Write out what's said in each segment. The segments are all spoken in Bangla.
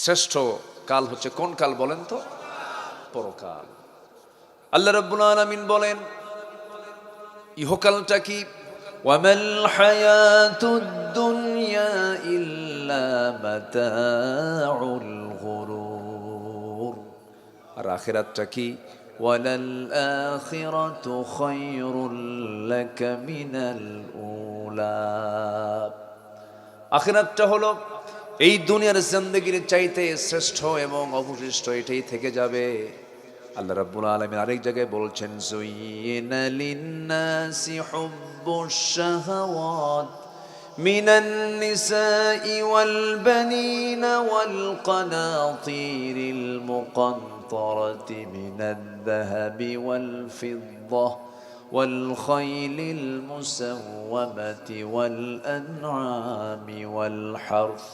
শ্রেষ্ঠ কাল হচ্ছে কোন কাল বলেন তো? পরকাল। আল্লাহ রাব্বুল আলামিন বলেন ইহকালটা কি? ওয়ামাল হায়াতুদ দুনিয়া ইল্লা মাতাউল গুরুর। আর আখিরাতটা কি? ওয়ালাল আখিরাতু খায়রুল লাকা মিনাল উলা। আখিরাতটা হলো এই দুনিয়ার জিন্দেগির চাইতে শ্রেষ্ঠ এবং অবশিষ্ট, এটাই থেকে যাবে। আল্লাহ রাব্বুল আলামিন আরেক জায়গায় বলছেন যুয়িনা লিন্নাসি হুব্বুশ শাহাওয়াত মিনান নিসাই ওয়াল বানিনা ওয়াল কানাতিরিল মুকানতারাতি মিনাদ যাহাবি ওয়াল ফিদ্দাহ والخيل المسومة والأنعام والحرث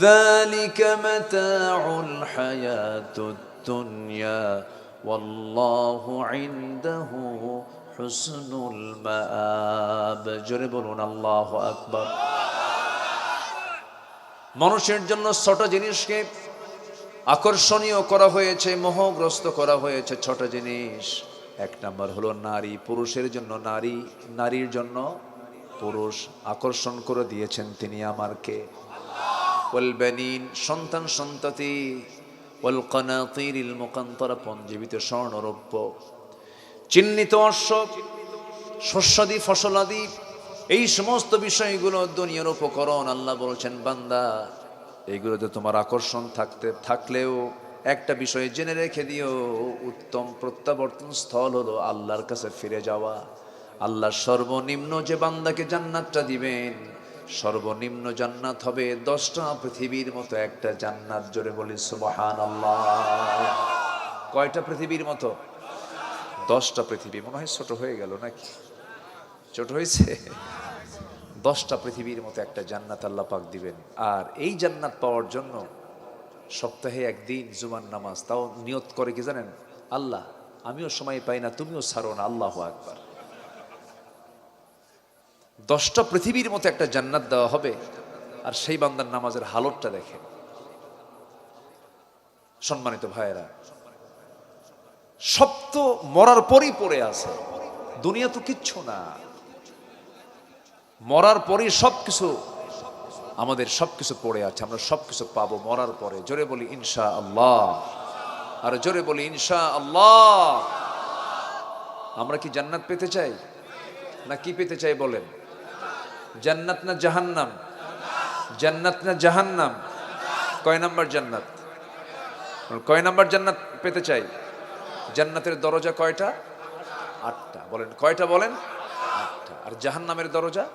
ذلك متاع الحياة الدنيا والله عنده حسن المآب জোরে বলুন আল্লাহু আকবার। মানুষের জন্য ছোট জিনিসকে আকর্ষণীয় করা হয়েছে, মোহগ্রস্ত করা হয়েছে ছোট জিনিস। এক নাম্বার হলো নারী, পুরুষের জন্য নারী, নারীর জন্য পুরুষ। আকর্ষণ করে দিয়েছেন তিনি আমার কে? ওয়াল বানিন, সন্তান সন্ততি, ওয়াল কানাতিরিল মুকানতারা, পঞ্জীবিত স্বর্ণ রৌপ্য, চিহ্নিত অশ্ব, শস্যাদি ফসলাদি, এই সমস্ত বিষয়গুলো দুনিয়ার উপকরণ। আল্লাহ বলছেন বান্দা এইগুলোতে তোমার আকর্ষণ থাকলেও একটা বিষয় জেনে রেখে দিও, উত্তম প্রত্যাবর্তন স্থল হলো আল্লাহর কাছে ফিরে যাওয়া। আল্লাহ সর্বনিম্ন যে বান্দাকে জান্নাতটা দিবেন, সর্বনিম্ন জান্নাত হবে 10টা পৃথিবীর মতো একটা জান্নাত। জোরে বলি সুবহানাল্লাহ। কয়টা পৃথিবীর মতো? 10টা পৃথিবী। মনে হয় ছোট হয়ে গেল নাকি? ছোট হয়েছে? 10টা পৃথিবীর মতো একটা জান্নাত আল্লাহ পাক দিবেন। আর এই জান্নাত পাওয়ার জন্য সপ্তাহে একদিন জুমার নামাজ, তাও নিয়ত করে কি জানেন? আল্লাহ আমিও সময় পাই না, তুমিও ছাড়ো না। আল্লাহু আকবার। 10টা পৃথিবীর মতো একটা জান্নাত দেওয়া হবে। আর সেই বান্দার নামাজের হালতটা দেখেন। সম্মানিত ভাইয়েরা, সব তো মরার পরই পড়ে আছে, দুনিয়া তো কিচ্ছু না। মরার পরই সবকিছু, আমাদের সবকিছু পড়ে আছে, আমরা সবকিছু পাবো মরার পরে। জোরে বলি ইনশাআল্লাহ। আর জোরে বলি ইনশাআল্লাহ। আমরা কি জান্নাত পেতে চাই না কি পেতে চাই বলেন? জান্নাত না জাহান্নাম? জান্নাত না জাহান্নাম? কয় নাম্বার জান্নাত? কয় নাম্বার জান্নাত পেতে চাই? জান্নাতের দরজা কয়টা? 8টা। বলেন কয়টা? বলেন 8টা। আর জাহান্নামের দরজা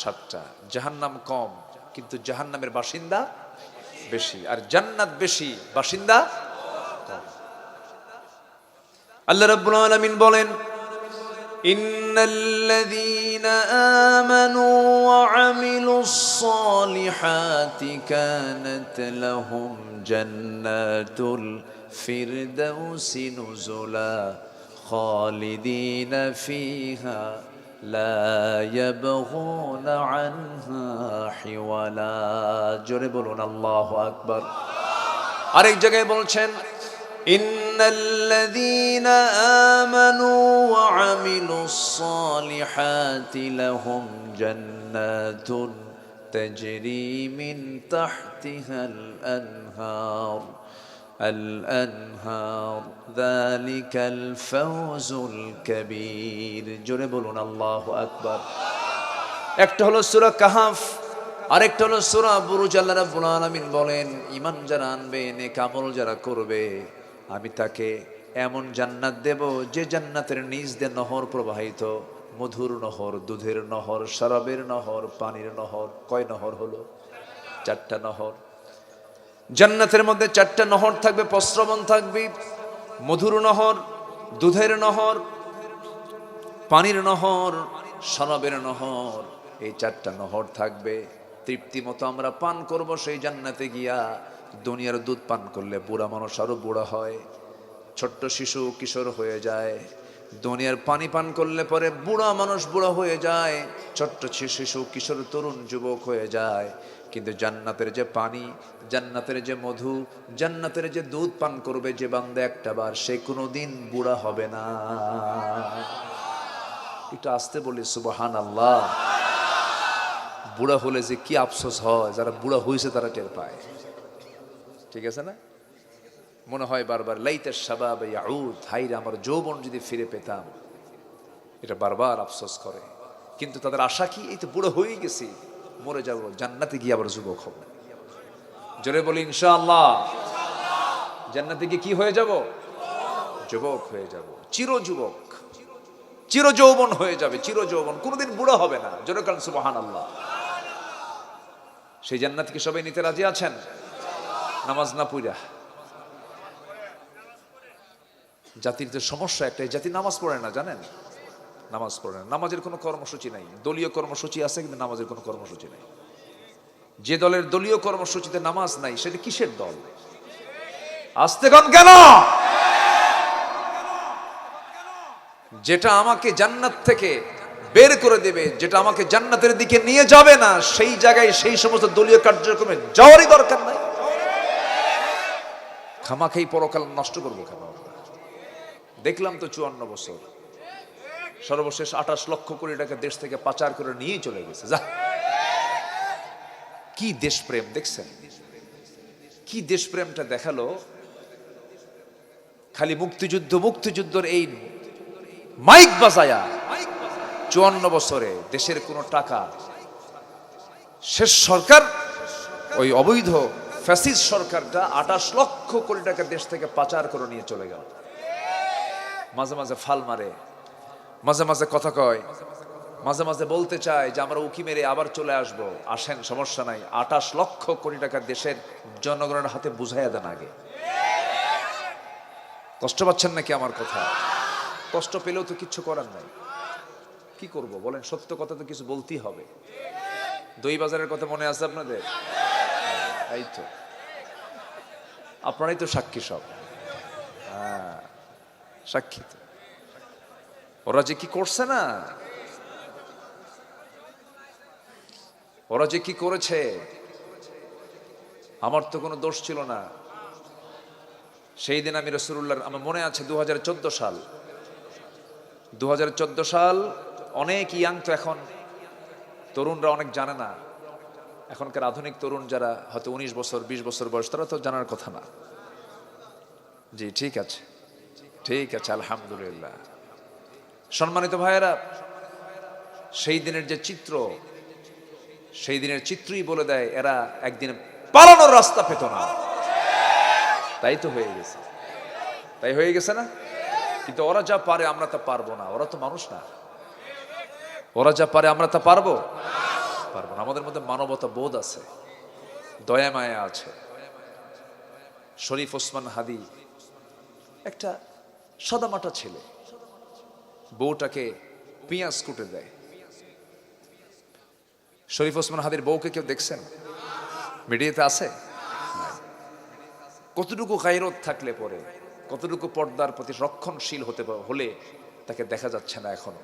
7টা। জাহান্নাম কম, কিন্তু জাহান্নামের বাসিন্দা বেশি। আর জান্নাত বেশি, বাসিন্দা কম। আল্লাহ রাব্বুল আলামিন বলেন ইন্নাল্লাযীনা আমানু ওয়া আমিলুস সালিহাতি কানাত লাহুম জান্নাতুল ফিরদাউসি নুজুলা খালিদিনা ফিহা লা ইয়াবগুনা আনহা হিওয়ালা। জোরে বলুন আল্লাহু আকবার। আরেক জায়গায় বলছেন ইন্নাল্লাযীনা আমানু ওয়া আমিলুস সালিহাতি লাহুম জান্নাতুন তাজরি মিন তাহতিহাল আনহার الأنهار ذلك الفوز الكبير। জোরে বলুন আল্লাহু আকবার। একটা হলো সূরা কাহাফ, আরেকটা হলো সূরা বুরুজ। আল্লাহ রাব্বুল আলামিন বলেন ঈমান যারা আনবে, নেক আমল যারা করবে, আমি তাকে এমন জান্নাত দেব যে জান্নাতের নিচ দিয়ে নহর প্রবাহিত, মধুর নহর, দুধের নহর, শরাবের নহর, পানির নহর। কয় নহর হলো? 4টা নহর। জান্নাতের মধ্যে 4টা নহর থাকবে, প্রস্রবণ থাকবে, মধুর নহর, দুধের নহর, পানির নহর, শরাবের নহর। এই 4টা নহর থাকবে। তৃপ্তি মতো আমরা পান করব সেই জান্নাতে গিয়া। দুনিয়ার দুধ পান করলে বুড়া মানুষ আরো বুড়া হয়, ছোট্ট শিশু কিশোর হয়ে যায়। দুনিয়ার পানি পান করলে পরে বুড়া মানুষ বুড়া হয়ে যায়, ছোট্ট শিশু কিশোর তরুণ যুবক হয়ে যায়। কিন্তু জান্নাতের যে পানি, জান্নাতের যে মধু, জান্নাতের যে দুধ পান করবে যে বান্দা একটাবার, সে কোনোদিন বুড়া হবে না। একটু আসতে বলি সুবহানাল্লাহ। বুড়া হলে যে কি আফসোস হয়, যারা বুড়া হয়েছে তারা টের পায়। ঠিক আছে না? মনে হয় বারবার লাইতাশ শাবাব ইয়াউদ, হায়রে আমার যৌবন যদি ফিরে পেতাম, এটা বারবার আফসোস করে। কিন্তু তাদের আশা কি, এই তো বুড়ো হয়ে গেছি, মরে যাব, জান্নাতে গিয়ে আবার যুবক হব। জোরে বলি ইনশাআল্লাহ। জান্নাতে গিয়ে কি হয়ে যাব? যুবক হয়ে যাব, চির যুবক, চির যৌবন হয়ে যাবে, চির যৌবন, কোনোদিন বুড়ো হবে না। জোরে কান সুবহানাল্লাহ। সেই জান্নাত কি সবাই নিতে রাজি আছেন? নামাজ না পড়া জাতির তো সমস্যা একটাই, জাতি নামাজ পড়ে না, জানেন? নামাজ পড়ে না, নামাজের কোনো কর্মসূচি নাই। দলীয় কর্মসূচি আছে কিন্তু নামাজের কোনো কর্মসূচি নাই। যে দলের দলীয় কর্মসূচিতে নামাজ নাই সেটা কিসের দল? আসতে কোন কেন? যেটা আমাকে জান্নাত থেকে বের করে দেবে, যেটা আমাকে জান্নাতের দিকে নিয়ে যাবে না, সেই জায়গায় সেই সমস্ত দলীয় কার্যক্রমে যাওয়ারই দরকার নাই। খামাখাই পরকাল নষ্ট করবো কেন? দেখলাম তো 54 বছর, সর্বশেষ 28 লক্ষ কোটি টাকা দেশ থেকে পাচার করে নিয়ে চলে গেছে। যা, কি দেশপ্রেম দেখছেন? কি দেশপ্রেমটা দেখালো। খালি মুক্তিযুদ্ধ, মুক্তিযুদ্ধের এই মাইক বাজায়া 54 বছরে দেশের কোনো টাকা, শেষ সরকার ওই অবৈধ ফ্যাসিস্ট সরকারটা 28 লক্ষ কোটি টাকা দেশ থেকে পাচার করে নিয়ে চলে গেল। মাঝে মাঝে ফাল মারে, মাঝে মাঝে কথা কয়, মাঝে মাঝে বলতে চায় যে আমরা উকি মেরে আবার চলে আসব। আসেন, সমস্যা নাই, 28 লক্ষ কোটি টাকা দেশের জনগণের হাতে বুঝাইয়া দেন আগে। কষ্ট পাচ্ছেন নাকি আমার কথা? কষ্ট পেলেও তো কিছু করার নাই। কি করব বলেন? সত্য কথা তো কিছু বলতেই হবে। দই বাজারের কথা মনে আছে আপনাদের? এই তো, আপনারাই তো সাক্ষী সব। হ্যাঁ, সাক্ষী তো। ওরা যে কি করছে না, ওরা যে কি করেছে, আমার তো কোনো দোষ ছিল না। সেই দিন আমি রাসূলুল্লাহর, আমার মনে আছে 2014 সাল, 2014 সাল। অনেক ইয়াং তো এখন, তরুণরা অনেক জানে না। এখনকার আধুনিক তরুণ যারা হয়তো 19 বছর 20 বছর বয়স, তারা তো জানার কথা না। জি ঠিক আছে, ঠিক আছে, আলহামদুলিল্লাহ। সম্মানিত ভাইয়েরা, সেই দিনের যে চিত্র, সেই দিনের চিত্রই বলে দেয় এরা একদিন পালানোর রাস্তা পেত না। তাই তো হয়ে গেছে, তাই হয়ে গেছে না? কিন্তু ওরা যা পারে আমরা তা পারবো না। ওরা তো মানুষ না। ওরা যা পারে আমরা তা পারবো পারবো না। আমাদের মধ্যে মানবতা বোধ আছে, দয়া মায়া আছে। শরীফ ওসমান হাদি একটা সাদামাটা ছেলে, বউটাকে পেঁয়াজ কুটে দেয়। শরীফ ওসমান হাদির বউকে কেউ দেখছেন? মিডিয়াতে আছে? কতটুকু গায়রত থাকলে পরে, কতটুকু পর্দার প্রতি রক্ষণশীল হতে হলে তাকে দেখা যাচ্ছে না এখনো।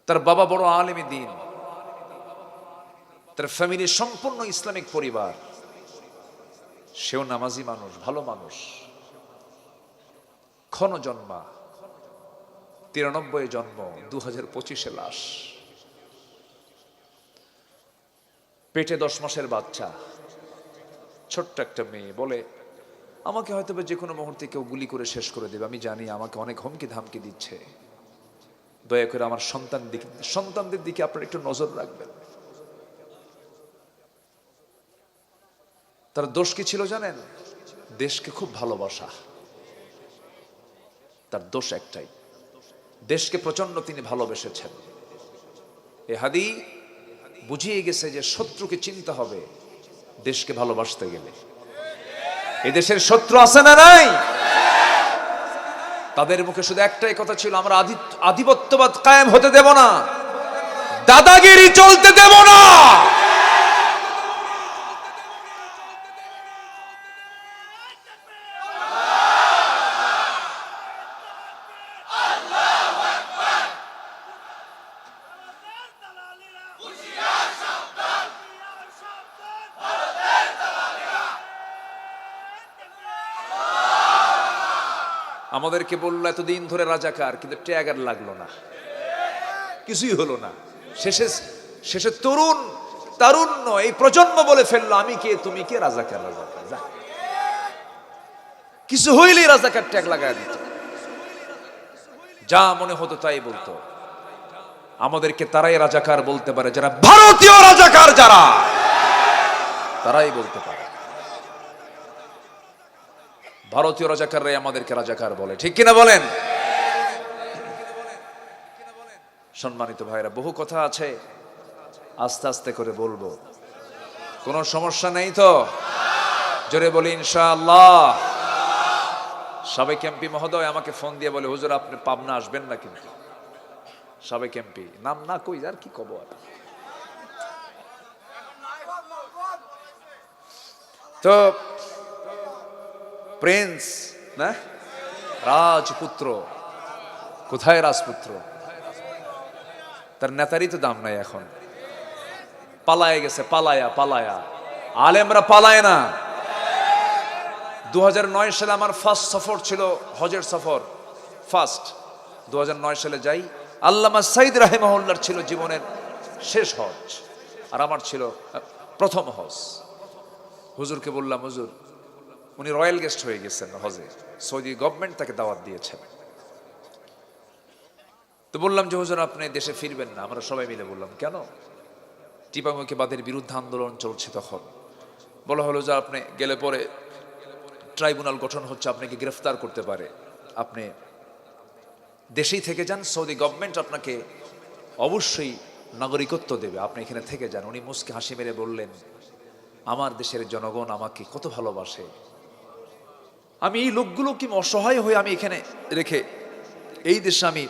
তার বাবা বড় আলেমী দ্বীন, তার ফ্যামিলি সম্পূর্ণ ইসলামিক পরিবার, সেও নামাজি মানুষ, ভালো মানুষ। ক্ষণ জন্মা, 93 জন্ম, 2025 লাশ। পেটে 10 মাসের বাচ্চা, ছোট্ট একটা মেয়ে। বলে আমাকে হয়তো যে কোনো মুহূর্তে কেউ গুলি করে শেষ করে দেবে, আমি জানি। আমাকে অনেক হুমকি ধামকি দিচ্ছে। দয়া করে আমার সন্তানদের দিকে আপনারা একটু নজর রাখবেন। তার দোষ কি ছিল জানেন? দেশকে খুব ভালোবাসা। তার দোষ একটাই, দেশকে প্রচন্ড তিনি ভালোবেসেছেন। এ হাদি বুঝিয়ে গেছে যে শত্রুকে চিনতে হবে দেশকে ভালোবাসতে গেলে। এদেশের শত্রু আছে না নাই? তাদের মুখে শুধু একটাই কথা ছিল, আমরা আধিপত্যবাদ কায়েম হতে দেব না, দাদাগিরি চলতে দেব না। আমাদেরকে বললো এতদিন ধরে রাজাকার, কিন্তু ট্যাগ আর লাগলো না, কিছুই হলো না। শেষে শেষে তারুণ্য এই প্রজন্ম বলে ফেললো আমি কে তুমি কে, রাজাকার রাজাকার। কিছু হইলেই রাজাকার ট্যাগ লাগায় দিত, যা মনে হতো তাই বলতো। আমাদেরকে তারাই রাজাকার বলতে পারে যারা ভারতীয় রাজাকার, যারা তারাই বলতে পারে। ভারতীয় রাজাকাররাই আমাদেরকে রাজাকার বলে, ঠিক কিনা বলেন? সম্মানিত ভাইরা, বহু কথা আছে, আস্তে আস্তে করে বলবো, কোনো সমস্যা নেই তো? জোরে বলি ইনশাআল্লাহ। সাবেক এমপি মহোদয় আমাকে ফোন দিয়ে বলে, হুজুর আপনি পাবনা আসবেন না কিন্তু। সাবেক এমপি, নাম না কই আর কি কব। তো প্রিন্স না, রাজপুত্র, কোথায় রাজপুত্র? তার নেতারই তো দাম নাই এখন, পালায় গেছে, পালায়া। আলেমরা পালায় না। 2009 সালে আমার ফার্স্ট সফর ছিল, হজের সফর ফার্স্ট। 2009 সালে যাই, আল্লামা সাইদ রাহিমাহুল্লাহর ছিল জীবনের শেষ হজ, আর আমার ছিল প্রথম হজ। হুজুরকে বললাম, হুজুর উনি রয়্যাল গেস্ট হয়ে গেছেন হজে, সৌদি গভর্নমেন্ট তাকে দাওয়াত দিয়েছেন। তো বললাম যে হুজুর আপনি দেশে ফিরবেন না। আমরা সবাই মিলে বললাম, কেন? টিপামুখী বাদের বিরুদ্ধে আন্দোলন চলছে। তখন বলা হলো যে আপনি গেলে পরে ট্রাইব্যুনাল গঠন হচ্ছে, আপনাকে গ্রেফতার করতে পারে, আপনি দেশেই থেকে যান, সৌদি গভর্নমেন্ট আপনাকে অবশ্যই নাগরিকত্ব দেবে, আপনি এখানে থেকে যান। উনি মুস্কি হাসি মেরে বললেন, আমার দেশের জনগণ আমাকে কত ভালোবাসে, আমি এই লোকগুলো কি অসহায় হয়ে আমি এখানে রেখে এই দেশে আমি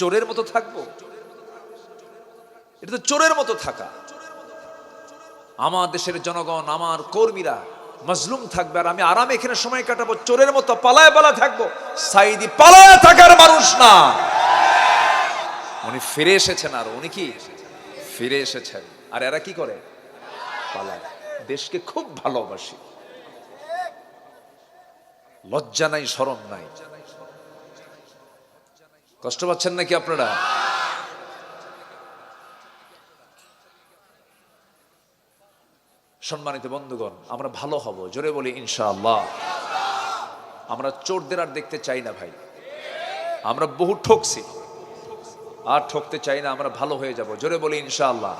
চোরের মতো থাকবো? এটা তো চোরের মতো থাকা। আমার দেশের জনগণ, আমার কর্মীরা মজলুম থাকবে, আর আমি আরামে এখানে সময় কাটাবো, চোরের মতো পালায় থাকবো। সাইদি পালায় থাকার মানুষ না, উনি ফিরে এসেছেন। আর উনি কি ফিরে এসেছেন, আর এরা কি করে? পালায়। দেশকে খুব ভালোবাসি, লজ্জা নাই, শরম নাই। কষ্ট পাচ্ছেন নাকি আপনারা? সম্মানিত বন্ধুগণ, আমরা ভালো হব, জোরে বলি ইনশাআল্লাহ। আমরা চোরদের আর দেখতে চাই না ভাই, আমরা বহু ঠকছি, আর ঠকতে চাই না, আমরা ভালো হয়ে যাব, জোরে বলি ইনশাআল্লাহ।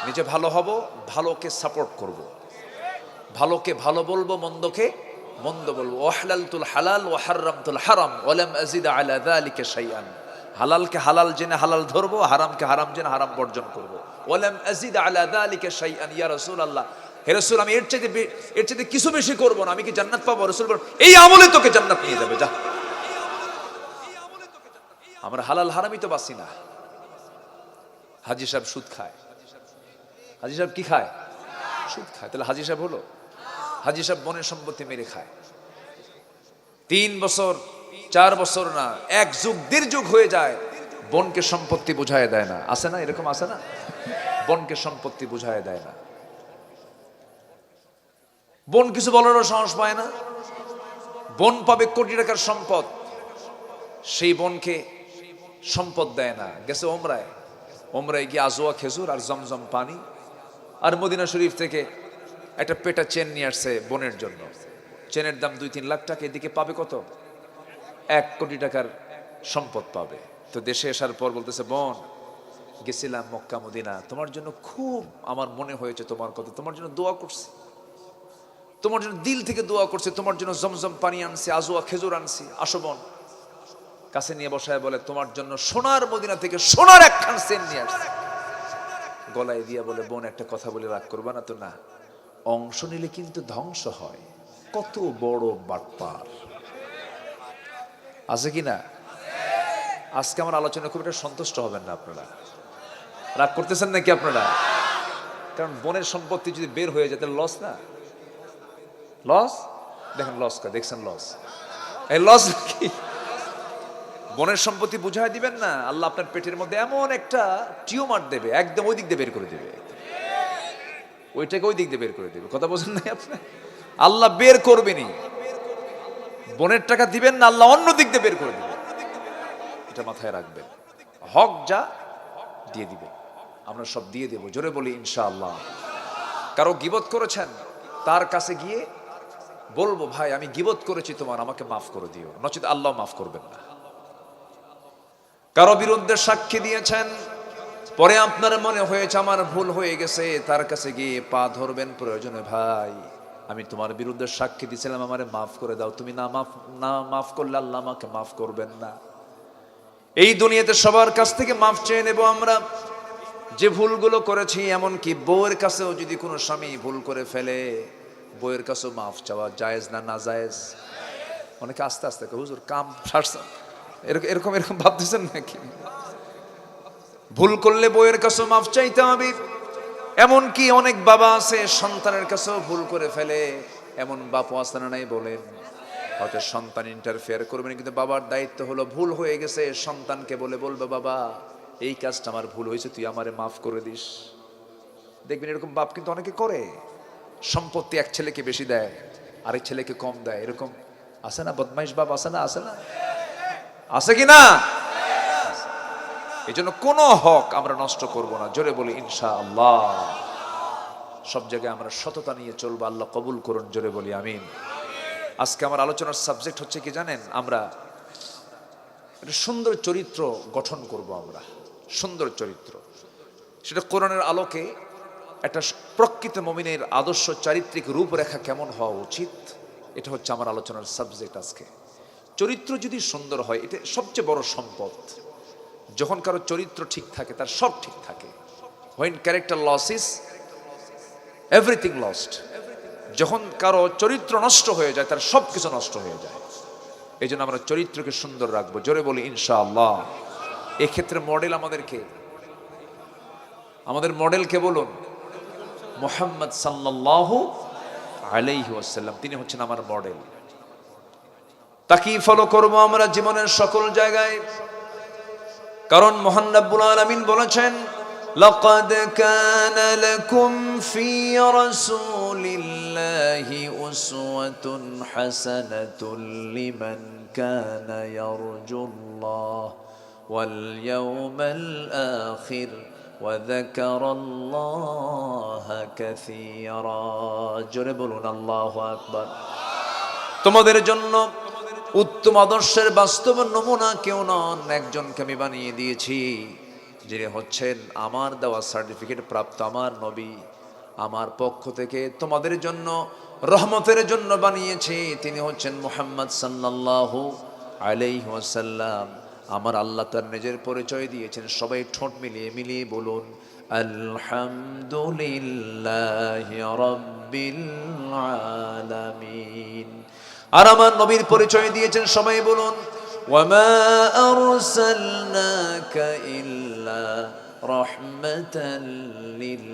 নিজে ভালো হব, ভালোকে সাপোর্ট করব, ভালোকে ভালো বলবো, মন্দকে মন্দ বলবো। ওয়াহলালতুল হালাল ওয়া হারামতুল হারাম ওয়া লাম আযিদ আলা যালিকা শাইআন। হালালকে হালাল জেনে হালাল ধরবো, হারামকে হারাম জেনে হারাম বর্জন করব। ওয়া লাম আযিদ আলা যালিকা শাইআন। ইয়া রাসূলুল্লাহ, হে রাসূল আমি এর চাইতে কিছু বেশি করব না, আমি কি জান্নাত পাবো? রাসূল বলেন, এই আমলে তোকে জান্নাত নিয়ে যাবে, যা। আমরা হালাল হারামই তো বাসি না। হাজী সাহেব সুদ খায়, হাজী সাহেব কি খায়? সুদ খায়। তাহলে হাজী সাহেব হলো? হাজী সাহেব বনের সম্পত্তি মেরে খায়। 3 বছর 4 বছর না, 1 যুগ 1.5 যুগ হয়ে যায়, বনকে সম্পত্তি বুঝায় দেয় না। আছে না এরকম? আছে না? বনকে সম্পত্তি বুঝায় দেয় না, বন কিছু বলারও সাহস পায় না। বন পাবে কোটি টাকার সম্পদ, সেই বনকে সম্পদ দেয় না। গেছে ওমরায় গিয়ে আজোয়া খেজুর আর জমজম পানি আর মদিনা শরীফ থেকে একটা পেটা চেন নিয়ে আসছে বনের জন্য। চেনের দাম 2-3 লাখ টাকা, এদিকে পাবে কত? 1 কোটি টাকার সম্পদ পাবে। তো দেশে আসার পর বলতেছে, বোন গেছিলাম মক্কা মদিনা, তোমার জন্য খুব আমার মনে হয়েছে তোমার কথা, তোমার জন্য দোয়া করছি, তোমার জন্য দিল থেকে দোয়া করছে, তোমার জন্য জমজম পানি আনছি, আজোয়া খেজুর আনছি, আসো বোন। কাছে নিয়ে বসায় বলে, তোমার জন্য সোনার মদিনা থেকে সোনার 1 খান চেন নিয়ে আসছে। গলায় দিয়া বলে, বোন একটা কথা বলে রাগ করবা না তো? না, অংশ নিলে কিন্তু ধ্বংস হয়। কত বড় বাটপার আছে কি না? আজকে আমার আলোচনা খুব একটা সন্তুষ্ট হবেন না আপনারা, রাগ করতেছেন নাকি আপনারা? কারণ বনের সম্পত্তি যদি বের হয়ে যায় তাহলে লস না? লস দেখেন, লস কা দেখছেন? লস, এই লস কি? বনের সম্পত্তি বুঝায় দিবেন না, আল্লাহ আপনার পেটের মধ্যে এমন একটা টিউমার দেবে, একদম ওই দিক দিয়ে বের করে দেবে, ওইটাকে ওই দিক দিয়ে বের করে দেবে। কথা বোঝেন নাই আপনি? আল্লাহ বের করবেনি। বোনের টাকা দিবেন না, আল্লাহ অন্য দিক দিয়ে বের করে দিবেন, এটা মাথায় রাখবেন। হক যা দিয়ে দিবে, আমরা সব দিয়ে দেব, জোরে বলি ইনশাআল্লাহ। কারো গীবত করেছেন, তার কাছে গিয়ে বলবো ভাই আমি গীবত করেছি তোমার, আমাকে মাফ করে দিও, নচেত আল্লাহ মাফ করবেন না। কারো বিরুদ্ধে সাক্ষী দিয়েছেন, পরে আপনার মনে হয়েছে আমার ভুল হয়ে গেছে, তার কাছে গিয়ে পা ধরবেন প্রয়োজনে, ভাই আমি তোমার বিরুদ্ধে সাক্ষী দিয়েছিলাম, আমারে মাফ করে দাও, তুমি না মাফ করলে আল্লাহ আমাকে মাফ করবেন না। এই দুনিয়াতে সবার কাছ থেকে মাফ চেয়ে নেব আমরা, যে ভুলগুলো করেছি। এমনকি বউয়ের কাছেও যদি কোনো স্বামী ভুল করে ফেলে, বউয়ের কাছেও মাফ চাওয়া জায়েজ না না জায়েজ? অনেকে আস্তে আস্তে হুজুর কাম সারছেন, এরকম এরকম ভাবতেছেন নাকি? ভুল করলে বউয়ের কাছেও মাফ চাইতে হবে। এমনকি অনেক বাবা আছে সন্তানের কাছেও ভুল করে ফেলে, এমন বাপও আছে না নাই বলেন? হয়তো সন্তান ইন্টারফেয়ার করবেন, কিন্তু বাবার দায়িত্ব হলো ভুল হয়ে গেছে সন্তানকে বলবে বাবা এই কাজটা আমার ভুল হয়েছে, তুই আমারে মাফ করে দিস। দেখবেন এরকম বাপ কিন্তু অনেকে করে, সম্পত্তি এক ছেলেকে বেশি দেয়, আরেক ছেলেকে কম দেয়, এরকম আছে না? বদমাইশ বাপ আছে না? আছে না? আছে কি না? এই জন্য কোনো হক আমরা নষ্ট করব না, জোরে বলি ইনশাআল্লাহ। সব জায়গায় আমরা সততা নিয়ে চলবো, আল্লাহ কবুল করুন, জোরে বলি আমিন। আজকে আমার আলোচনার সাবজেক্ট হচ্ছে কি জানেন? আমরা একটা সুন্দর চরিত্র গঠন করব, আমরা সুন্দর চরিত্র, সেটা কোরআনের আলোকে একটা প্রকৃত মুমিনের আদর্শ চারিত্রিক রূপরেখা কেমন হওয়া উচিত, এটা হচ্ছে আমার আলোচনার সাবজেক্ট আজকে। চরিত্র যদি সুন্দর হয়, এটা সবচেয়ে বড় সম্পদ। যখন কারো চরিত্র ঠিক থাকে, তার সব ঠিক থাকে। When character loses everything lost. যখন কারো চরিত্র নষ্ট হয়ে যায়, তার সব কিছু নষ্ট হয়ে যায়। এই জন্য আমরা চরিত্রকে সুন্দর রাখবো, জোরে বলি ইনশাআল্লাহ। এক্ষেত্রে মডেল আমাদের মডেলকে বলুন, মুহাম্মদ সাল্লাল্লাহু আলাইহি ওয়াসাল্লাম, তিনি হচ্ছেন আমার মডেল। তাকেই ফলো করব আমরা জীবনের সকল জায়গায়, কারণ মহান রব্বুল আলামিন বলেছেন লাকাদ কানা লাকুম ফি রাসূলিল্লাহি উসওয়াতুন হাসানাতুন লিমান কানা ইয়ারজুল্লাহ ওয়াল ইয়াওমাল আখির ওয়া যাকারাল্লাহা কাসীরা। জোরে বলুন আল্লাহু আকবার। তোমাদের জন্য উত্তম আদর্শের বাস্তব নমুনা কেউ নন, একজনকে আমি বানিয়ে দিয়েছি, যিনি হচ্ছেন আমার দেওয়া সার্টিফিকেট প্রাপ্ত আমার নবী। আমার পক্ষ থেকে তোমাদের জন্য রহমতের জন্য বানিয়েছি, তিনি হচ্ছেন মুহাম্মদ সাল্লাল্লাহু আলাইহি ওয়াসাল্লাম। আমার আল্লাহ তার নিজের পরিচয় দিয়েছেন, সবাই ঠোঁট মিলিয়ে বলুন আলহামদুলিল্লাহি রাব্বিল আলামিন। আর আমার নবীর পরিচয় দিয়েছেন, সবাই বলুন ওয়ামা আরসালনাকা ইল্লা রাহমাতাল লিল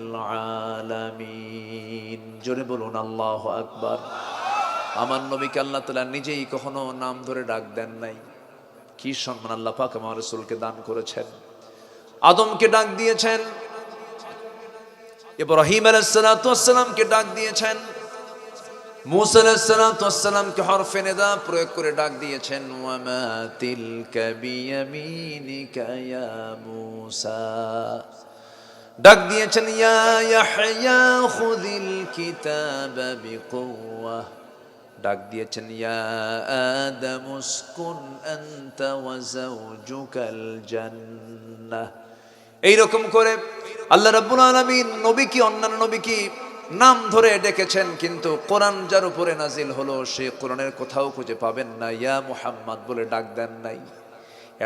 আলামিন। জোরে বলুন আল্লাহু আকবার। আমার নবীকে আল্লাহ তাআলা নিজেই কখনো নাম ধরে ডাক দেন নাই। কি সম্মান আল্লাহ পাক আমার রাসূলকে দান করেছেন। আদমকে ডাক দিয়েছেন, ইব্রাহিম আলাইহিস সালাতু ওয়াস সালামকে ডাক দিয়েছেন, মুসা আলাইহিস সালাতু ওয়াস সালামকে হরফে নিদা প্রয়োগ করে ডাক দিয়েছেন ওয়ামা তিলকা বিয়ামিনিকা ইয়া মুসা। ডাক দিয়েছেন ইয়া ইয়াহইয়া খুযিল কিতাবা বিকুওয়া। ডাক দিয়েছেন ইয়া আদম উসকুন আনতা ওয়া যাওজুকাল জান্নাহ। এইরকম করে আল্লাহ রাব্বুল আলামিন নবীকে, অন্যান্য নবীকে নাম ধরে ডেকেছেন, কিন্তু কোরআন যার উপরে নাজিল হলো সে কোরআনের কোথাও খুঁজে পাবেন না ইয়া মুহাম্মদ বলে ডাক দেন নাই।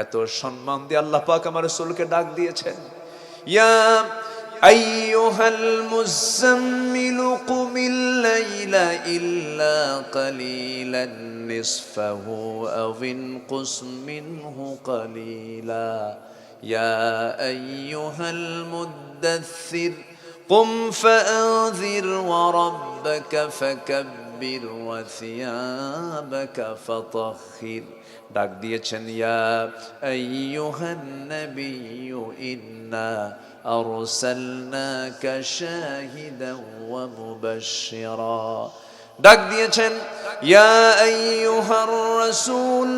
এত সম্মান দিয়ে আল্লাহ পাক আমার রাসূলকে ডাক দিয়েছেন ইয়া আইয়ুহাল মুযাম্মিলু কুমিল লাইলা ইল্লা কালিলান নিসফাহু আও ইনকুস মিনহু কালিলা ইয়া আইয়ুহাল মুদ্দাথির قم فأنذر وربك فكبر وثيابك فطهر। ডাক দিয়েছেন ইয়া আইয়ুহান নাবিয়্যু ইন্না আরসালনাকা শাহিদান ওয়া মুবাশশিরা। ডাক দিয়েছেন, ইয়া আইয়ুহার রাসূল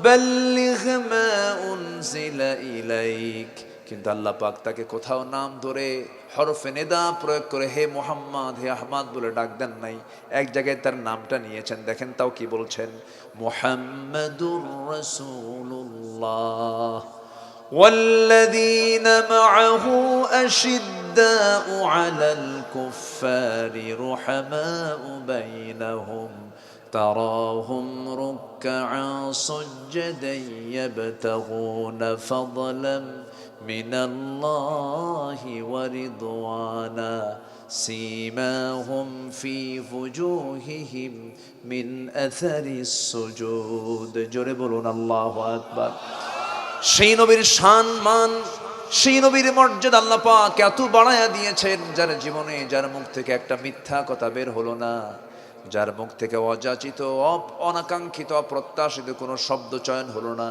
বাল্লিগ মা উনজিলা ইলাইক। কিন্তু আল্লাহ পাক তাকে কোথাও নাম ধরে হরফে নেদা প্রয়োগ করে হে মুহাম্মদ, হে আহমদ বলে ডাক দেন নাই। এক জায়গায় তার নামটা নিয়েছেন, দেখেন তাও কি বলছেন, মুহাম্মাদুর রাসূলুল্লাহ ওয়াল্লাযীনা মাআহু আশিদ্দাউ আলাল কুফফারি রুহামাউ বাইনাহুম তারাহুম রুকআ সুজদান ইয়াবতাগুনা ফাদলাম মিনাল্লাহি ওয়া রিদওয়ানা সীমাহুম ফি ফুজুহিহিম মিন আসারিস সুজুদ। জোরে বলুন আল্লাহু আকবার। সেই নবীর সম্মান, সেই নবীর মর্যাদা আল্লাহ পাক এত বাড়ায়া দিয়েছেন, যার জীবনে, যার মুখ থেকে একটা মিথ্যা কথা বের হলো না, যার মুখ থেকে অযাচিত, অনাকাঙ্ক্ষিত, অপ্রত্যাশিত কোনো শব্দ চয়ন হলো না,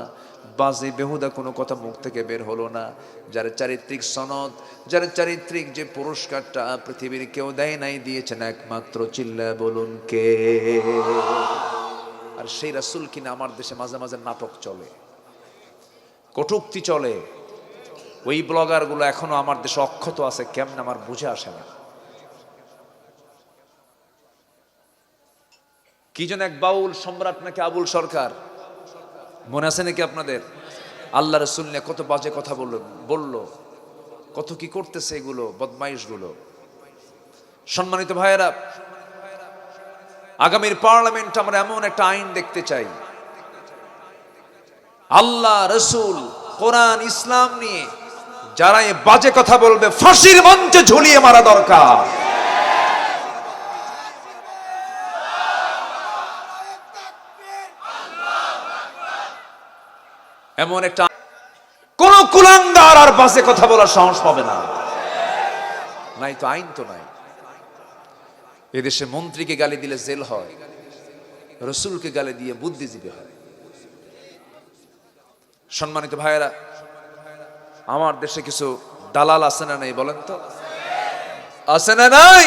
বাজে বেহুদা কোনো কথা মুখ থেকে বের হলো না, যার চারিত্রিক সনদ, যার চারিত্রিক যে পুরস্কারটা পৃথিবীর কেউ দেয় নাই, দিয়েছেন একমাত্র, চিল্লা বলুন কে? আর সেই রাসূল কিনা আমার দেশে মাঝে মাঝে নাটক চলে, কটূক্তি চলে। ওই ব্লগারগুলো এখনো আমার দেশে অক্ষত আছে, কেমন আমার বুঝে আসে না। কি যেন এক বাউল সম্রাট নাকি আবুল সরকার, মনে আছে নাকি আপনাদের? আল্লাহ রাসূল নিয়ে কত বাজে কথা বললো, কত কি করতেছে এগুলো, বদমাইশগুলো। সম্মানিত ভাইয়েরা, আগামীর পার্লামেন্ট আমরা এমন একটা আইন দেখতে চাই, আল্লাহ রাসূল কোরআন ইসলাম নিয়ে যারা এই বাজে কথা বলবে ফাঁসির মঞ্চে ঝুলিয়ে মারা দরকার। এমন একটা কোন কুলাঙ্গার আর বাজে কথা বলার সাহস পাবে না। নাই তো আইন তো নাই। এদেশে মন্ত্রীকে গালি দিলে জেল হয়, রাসূলকে গালি দিয়ে বুদ্ধিজীবী হয়। সম্মানিত ভাইয়েরা, আমার দেশে কিছু দালাল আছে না নাই বলেন তো? আছে না নাই?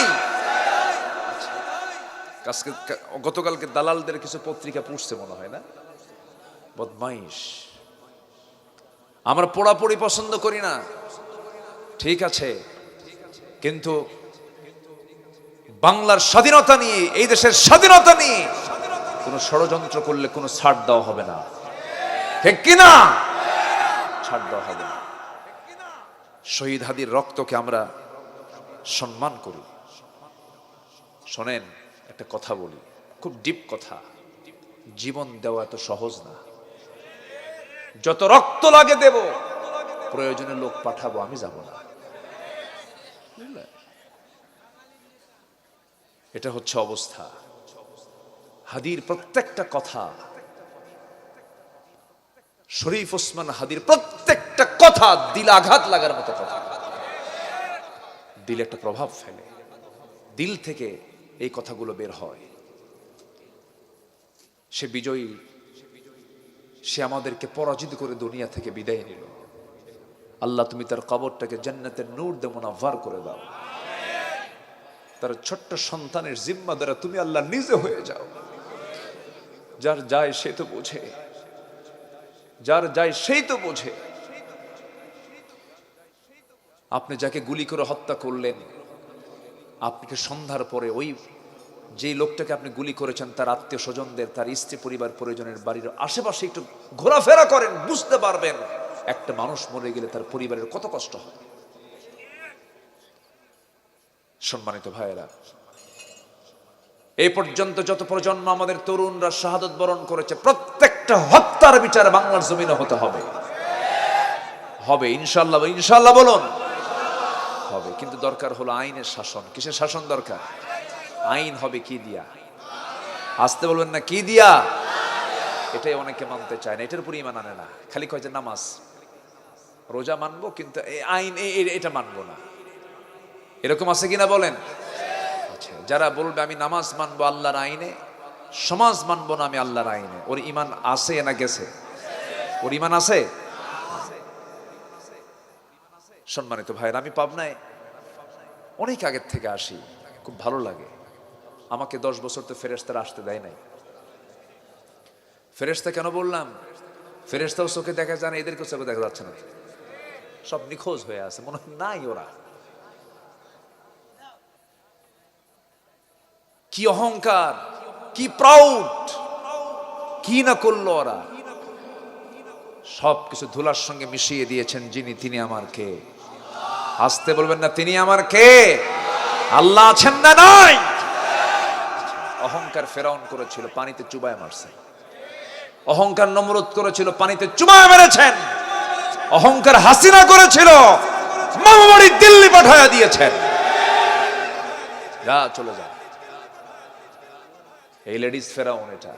গতকালকে দালালদের কিছু পত্রিকা পড়ছে মনে হয় না, বদমাইশ। আমরা পোড়াপড়ি পছন্দ করি না, ঠিক আছে, কিন্তু বাংলার স্বাধীনতা নিয়ে, এই দেশের স্বাধীনতা নিয়ে কোন ষড়যন্ত্র করলে কোনো ছাড় দেওয়া হবে না, ঠিক কিনা? ছাড় দেওয়া হবে না। শহীদ হাদির রক্তকে আমরা সম্মান করি। শোনেন, একটা কথা বলি, খুব ডিপ কথা। জীবন দেওয়া এত সহজ না। যত রক্ত লাগে দেব, প্রয়োজনে লোক পাঠাবো, আমি যাব না। এটা হচ্ছে অবস্থা। হাদির প্রত্যেকটা কথা, শরীফ ওসমান হাদির প্রত্যেকটা কথা দিলে আঘাত লাগার মতো কথা, দিলে একটা প্রভাব ফেলে, দিল থেকে এই কথাগুলো বের হয়। সে বিজয়ী, সে আমাদেরকে পরাজিত করে দুনিয়া থেকে বিদায় নিল। আল্লাহ তুমি তার কবরটাকে জান্নাতের নূর দিয়ে মুনাফফার করে দাও। তার ছোট্ট সন্তানের জিম্মাদার তুমি আল্লাহ নিজে হয়ে যাও। যার যায় সে তো বোঝে, যার যায় সেই তো বোঝে। আপনি যাকে গুলি করে হত্যা করলেন, আপনাকে সন্ধ্যার পরে ওই যে লোকটাকে আপনি গুলি করেছেন তার আত্মীয় স্বজনদের, তার স্ত্রী পরিবার পরিজনের বাড়ির আশেপাশে একটু ঘোরাফেরা করেন, বুঝতে পারবেন একটা মানুষ মরে গেলে তার পরিবারের কত কষ্ট হয়। সম্মানিত ভাইয়েরা, এই পর্যন্ত যত প্রজন্ম আমাদের তরুণরা শাহাদত বরণ করেছে, প্রত্যেকটা হত্যার বিচার বাংলার জমিনে হতে হবে, হবে ইনশাআল্লাহ। ইনশাআল্লাহ বলুন, হবে। কিন্তু দরকার হলো আইনের শাসন। কিসের শাসন দরকার? আইন হবে কি দিয়া? আসতে বলবেন না, কি দিয়া? এটাই অনেকে মানতে চায় না, এটার উপর ঈমান আনে না। খালি কয় যে নামাজ রোজা মানবো, কিন্তু এই আইন এটা মানবো না। এরকম আছে কিনা বলেন? আচ্ছা, যারা বলবে আমি নামাজ মানবো আল্লাহর আইনে, সমাজ মানবো না আমি আল্লাহর আইনে, ওর ঈমান আছে না গেছে? ওর ঈমান আছে। সম্মানিত ভাইরা, আমি পাবনায় অনেক আগের থেকে আসি, খুব ভালো লাগে। আমাকে 10 বছর তো ফেরেশতারা আসতে দেয় নাই। ফেরেশতা কেন বললাম? ফেরেশতাও চোখে দেখা যায় না, এদেরকেও চোখে দেখা যাচ্ছে না, সব নিখোঁজ হয়ে আছে, মনে হয় নাই ওরা। কি অহংকার, কি প্রাউড, কি না করলো ওরা। সবকিছু ধুলার সঙ্গে মিশিয়ে দিয়েছেন যিনি, তিনি আমার কে? আসতে বলবেন না, তিনি আমার কে? আল্লাহ আছেন না নাই? অহংকার ফেরাউন করেছিল, পানিতে চুবায় মারছে। অহংকার নমরুদ করেছিল, পানিতে চুবায় মেরেছেন। অহংকার হাসিনা করেছিল, মামাবাড়ি দিল্লি পাঠায়া দিয়েছেন। যা চলে যা। এই লেডিস ফেরাউন। এটা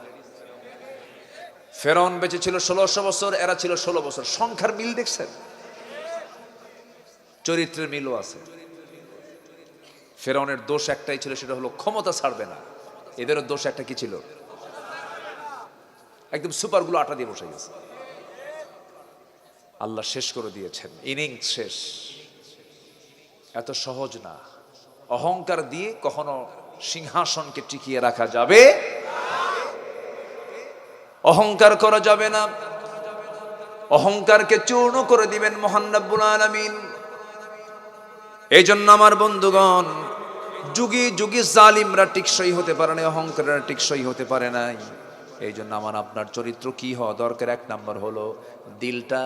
ফেরাউন বেঁচে ছিল 1600 বছর, এরা ছিল 16 বছর। সংখ্যার মিল দেখছেন, চরিত্রের মিলও আছে। ফেরাউনের দোষ একটাই ছিল, সেটা হলো ক্ষমতা ছাড়বে না। এদেরও দোষ একটা কি ছিল? একদম সুপারগুলো আটা দিয়ে বসে গেছে। আল্লাহ শেষ করে দিয়েছেন, ইনিংস শেষ। এত সহজ না। অহংকার দিয়ে কখনো সিংহাসনকে টিকিয়ে রাখা যাবে, অহংকার করা যাবে না। অহংকারকে চূর্ণ করে দিবেন মহান রব্বুল আলামিন। এই জন্য আমার বন্ধুগণ, যুগে যুগে জালিমরা টিকসই হতে পারে না, অহংকারীরা টিকসই হতে পারে নাই। এই জন্য আমার আপনার চরিত্র কি হওয়া দরকার? 1 নাম্বার হলো দিলটা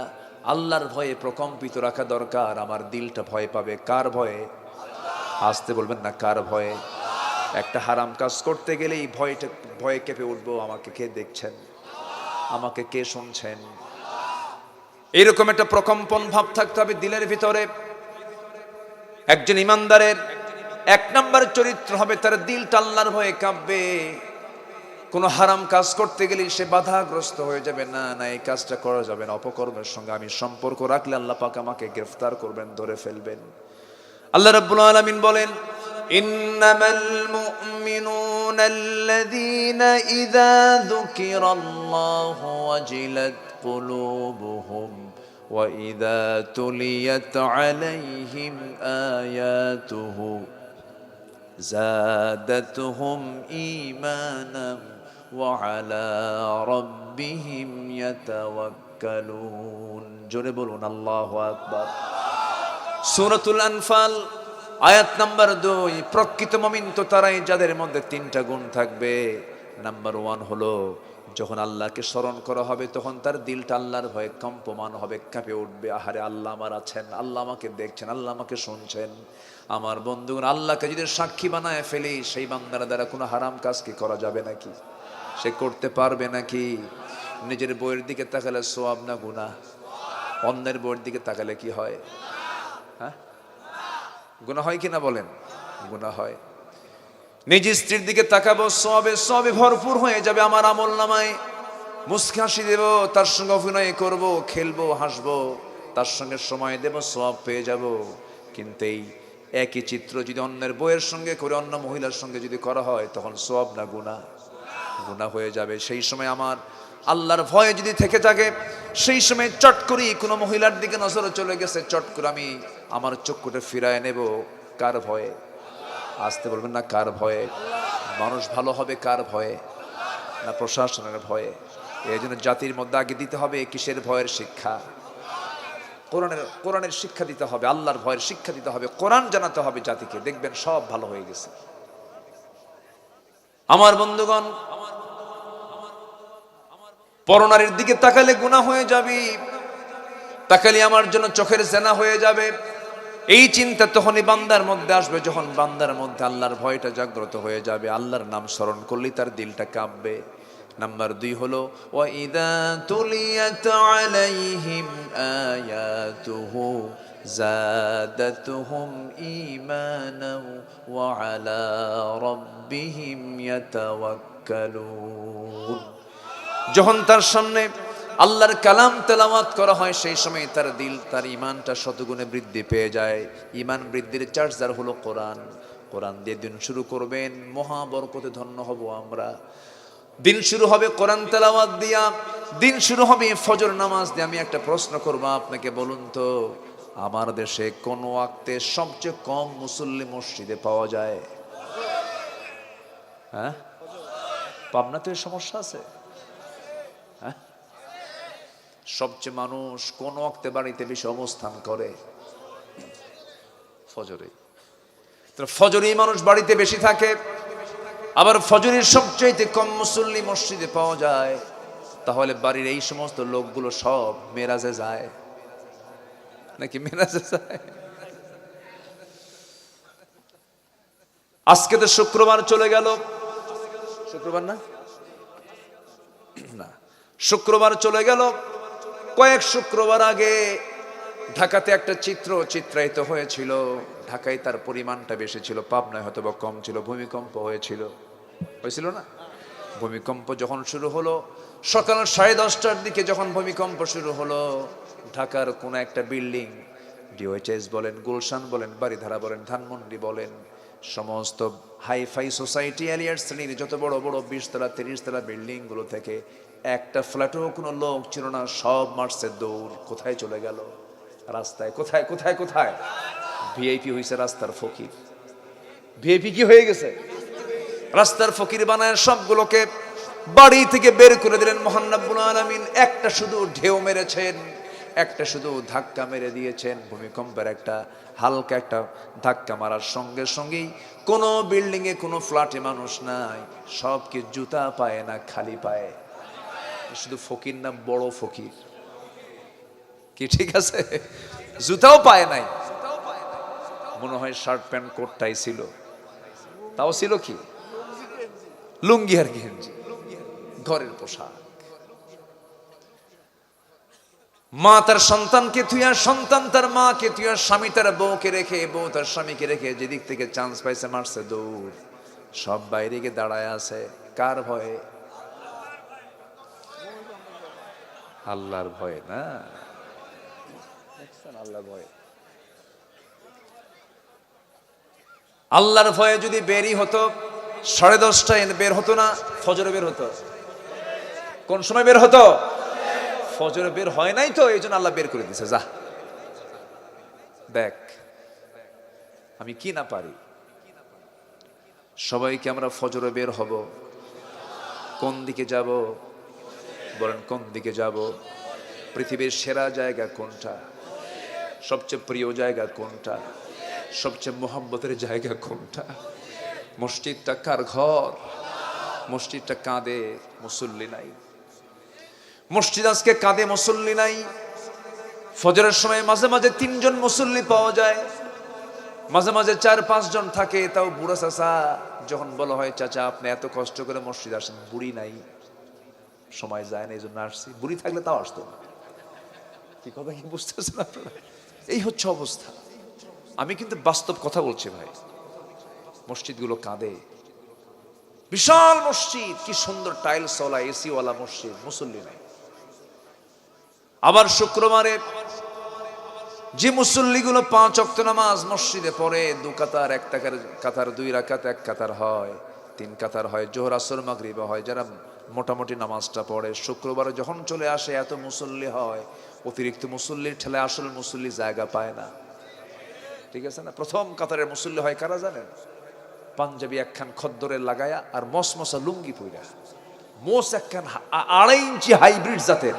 আল্লাহর ভয়ে প্রকম্পিত রাখা দরকার। আমার দিলটা ভয় পাবে কার ভয়ে? আসতে বলবেন না, কার ভয়ে? একটা হারাম কাজ করতে গেলেই ভয়ে কেঁপে উঠবো, আমাকে কে দেখছেন, আমাকে কে শুনছেন। এরকম একটা প্রকম্পন ভাব থাকতে হবে দিলের ভিতরে। একজন ইমানদারের 1 নাম্বার চরিত্র হবে তার দিলটা আল্লাহর ভয়ে কাঁপবে। কোনো হারাম কাজ করতে গেলে সে বাধাগ্রস্ত হয়ে যাবে, না না এই কাজটা করা যাবে না, অপকর্মের সঙ্গে আমি সম্পর্ক রাখলে আল্লাহ পাক আমাকে গ্রেফতার করবেন, ধরে ফেলবেন। আল্লাহ রাব্বুল আলামিন বলেন, ইন্নামাল মুমিনুনা আল্লাযীনা ইযা যুকিরাল্লাহু ওয়াজিলাত কুলুবুহুম ওয়া ইযা তুলিয়াত আলাইহিম আয়াতুহু যাদাতুহুম ঈমানান ওয়া আলা রাব্বিহিম ইয়াতাওয়াক্কালুন। জোরে বলুন আল্লাহু আকবার। সূরাতুল আনফাল আয়াত নাম্বার 2। প্রকৃত মুমিন তো তারাই যাদের মধ্যে 3টা গুণ থাকবে। নাম্বার 1 হলো যখন আল্লাহকে স্মরণ করা হবে তখন তার দিলটা আল্লাহর ভয়ে কম্পমান হবে, কাঁপে উঠবে। আহারে আল্লাহ আমার আছেন, আল্লাহ আমাকে দেখছেন, আল্লাহ আমাকে শুনছেন। আমার বন্ধুগণ, আল্লাহকে যদি সাক্ষী বানায় ফেলি, সেই বান্দার দ্বারা কোনো হারাম কাজ কি করা যাবে নাকি? সে করতে পারবে নাকি? নিজের বইয়ের দিকে তাকালে সওয়াব না গুনাহ? অন্যের বইয়ের দিকে তাকালে কি হয়? হ্যাঁ, গুনাহ হয় কিনা বলেন? গুনাহ হয়। নিজের স্ত্রীর দিকে তাকাবো, সওয়াবে ভরপুর হয়ে যাবে আমার আমল নামায়। মুস্কি হাসি দেব, তার সঙ্গে অভিনয় করব, খেলবো, হাসবো, তার সঙ্গে সময় দেব, সওয়াব পেয়ে যাব। কিন্তু এই একই চিত্র যদি অন্যের বইয়ের সঙ্গে করে, অন্য মহিলার সঙ্গে যদি করা হয়, তখন সওয়াব না গুনাহ? গুনাহ হয়ে যাবে। সেই সময় আমার আল্লাহর ভয় যদি থেকে থাকে, সেই সময় চট করি কোনো মহিলার দিকে নজর চলে গেছে, চট করে আমি আমার চক্ষুটা ফিরায় নেব। কার ভয়ে? আসতে বলবেন না, কার ভয়ে? মানুষ ভালো হবে কার ভয়ে? না প্রশাসনের ভয়ে? এই জন্য জাতির মধ্যে আগে দিতে হবে কিসের ভয়ের শিক্ষা? কোরআনের শিক্ষা দিতে হবে, আল্লাহর ভয়ের শিক্ষা দিতে হবে, কোরআন জানাতে হবে জাতিকে। দেখবেন সব ভালো হয়ে গেছে। আমার বন্ধুগণ, পরনারীর দিকে তাকালে গুনাহ হয়ে যাবে, তাকালে আমার জন্য চোখের জেনা হয়ে যাবে। এই চিন্তা তখনই বান্দার মধ্যে আসবে যখন বান্দার মধ্যে আল্লাহর ভয়টা জাগ্রত হয়ে যাবে। আল্লাহর নাম স্মরণ করলেই তার দিলটা কাঁপবে। নাম্বার 2 হলো ওয়া ইযা তুলিয়াত আলাইহিম আয়াতুহু যাদাতুহুম ঈমানান ওয়া আলা রাব্বিহিম ইয়াতাওয়াক্কালুন। যখন তার সামনে আল্লাহর কালাম তেলাওয়াত করা হয়, সেই সময় তার দিল, তার ঈমানটা শতগুণে বৃদ্ধি পেয়ে যায়। ঈমান বৃদ্ধির চার্জার হলো কোরআন। কোরআন দিয়ে দিন শুরু করবেন, মহা বরকতে ধন্য হব আমরা। দিন শুরু হবে কোরআন তেলাওয়াত দিয়া, দিন শুরু হবে ফজর নামাজ দিয়ে। আমি একটা প্রশ্ন করব আপনাকে, বলুন তো আমার দেশে কোন ওয়াক্তে সবচেয়ে কম মুসল্লি মসজিদে পাওয়া যায়? হ্যাঁ, পাবনাতে সমস্যা আছে? হ্যাঁ, সবচেয়ে মানুষ কোন ওয়াক্তে বাড়িতে বেশি অবস্থান করে? ফজরে। ফজরেই মানুষ বাড়িতে বেশি থাকে, আবার ফজরের সবচেয়ে কম মুসল্লি মসজিদে পাওয়া যায়। তাহলে বাড়ির এই সমস্ত লোকগুলো সব মেরাজে যায় নাকি? মেরাজে যায়। আজকে তো শুক্রবার চলে গেল, শুক্রবার না, না শুক্রবার চলে গেল। কয়েক শুক্রবার আগে ঢাকাতে একটা চিত্র চিত্রায়িত হয়েছিল। ঢাকায় তার পরিমাণটা বেশি ছিল, পাবনায় হয়তো বা কম ছিল। ভূমিকম্প হয়েছিল না? ভূমিকম্প যখন শুরু হলো সকাল 10:30টার দিকে, যখন ভূমিকম্প শুরু হলো, ঢাকার কোন একটা বিল্ডিং, ডিওএইচএস বলেন, গুলশান বলেন, বাড়িধারা বলেন, ধানমন্ডি বলেন, সমস্ত হাইফাই সোসাইটি এলিয়ার শ্রেণীর যত বড় বড় 20 তলা 30 তলা বিল্ডিং গুলো থেকে একটা ফ্ল্যাটেও কোনো লোক ছিল না। সব মারছে দৌড়। কোথায় চলে গেল? রাস্তায়। কোথায় কোথায় কোথায়? ভিআইপি হয়েছে রাস্তার ফকির। ভিআইপি কি হয়ে গেছে? রাস্তার ফকির বানায় সবগুলোকে বাড়ি থেকে বের করে দিলেন মহান রব্বুল আলামিন। একটা শুধু ঢেউ মেরেছেন, একটা শুধু ধাক্কা মেরে দিয়েছেন। ভূমিকম্পের একটা হালকা একটা ধাক্কা মারার সঙ্গে সঙ্গেই কোনো বিল্ডিং এ কোনো ফ্ল্যাটে মানুষ নাই, সব কি জুতা পায় না খালি পায়? শুধু ফকির না, বড় ফকির। কি ঠিক আছে? জুতাও পায় নাই, মনে হয় শার্ট প্যান্ট কোটটাই ছিল। তাও ছিল কি? লুঙ্গি আর গেঞ্জি, ঘরের পোশাক। মা তার সন্তানকে থুইয়া, সন্তান তার মাকে থুইয়া, স্বামী তার বউকে রেখে, বউ তার স্বামীকে রেখে যেদিক থেকে চান্স পাইছে মারছে দৌড়। সব বাইরে গিয়ে দাঁড়ায় আছে। কার ভয়ে? আল্লাহর ভয়ে না? আল্লাহর ভয়ে। আল্লাহর ভয়ে যদি বেরই হতো, 10:30টায় বের হতো না, ফজরে বের হতো। কোন সময় বের হতো? ফজরে বের হয় নাই তো, এই জন্য আল্লাহ বের করে দিছে। যা দেখ আমি কি না পারি। সবাইকে আমরা ফজরে বের হব। কোন দিকে যাব? বলেন কোন দিকে যাব? পৃথিবীর সেরা জায়গা কোনটা? সবচেয়ে প্রিয় জায়গা কোনটা? সবচেয়ে মোহাব্বতের জায়গা কোনটা? মসজিদটা কার ঘর? মসজিদটা কাঁদে, মুসল্লি নাই। মসজিদ আজকে কাঁদে, মুসল্লি নাই। ফজরের সময় মাঝে মাঝে 3 জন মুসল্লি পাওয়া যায়, মাঝে মাঝে 4-5 জন থাকে, তাও বুড়া চাচা। যখন বলা হয় চাচা আপনি এত কষ্ট করে মসজিদ আসেন, বুড়ি নাই, সময় যায় না, এই জন্য আসছি। বুড়ি থাকলে তাও আসতো না। কি কথা কি বুঝতেছেন আপনারা? এই হচ্ছে অবস্থা। আমি কিন্তু বাস্তব কথা বলছি ভাই। মসজিদগুলো কাঁদে। বিশাল মসজিদ, কি সুন্দর টাইলস ওয়ালা, এসি ওয়ালা মসজিদ, মুসল্লি নাই। আবার শুক্রবারে যে মুসল্লিগুলো 5 ওয়াক্ত নামাজ মসজিদে পড়ে, 2 কাতার, 1 কাতার, 2 রাকাত, 1 কাতার হয়, 3 কাতার হয়, জোহর আসর মাগরিব হয়, যারা মোটামুটি নামাজটা পড়ে, শুক্রবারে যখন চলে আসে এত মুসল্লি হয়, অতিরিক্ত মুসল্লির ঠেলে আসল মুসল্লি জায়গা পায় না। ঠিক আছে না? প্রথম কাতারের মুসল্লি হয় কারা জানেন? পাঞ্জাবি একখান খদ্দরের লাগায়া আর মসমসা লুঙ্গি পইরা, মোস একখান 2.5 ইঞ্চি হাইব্রিড জাতের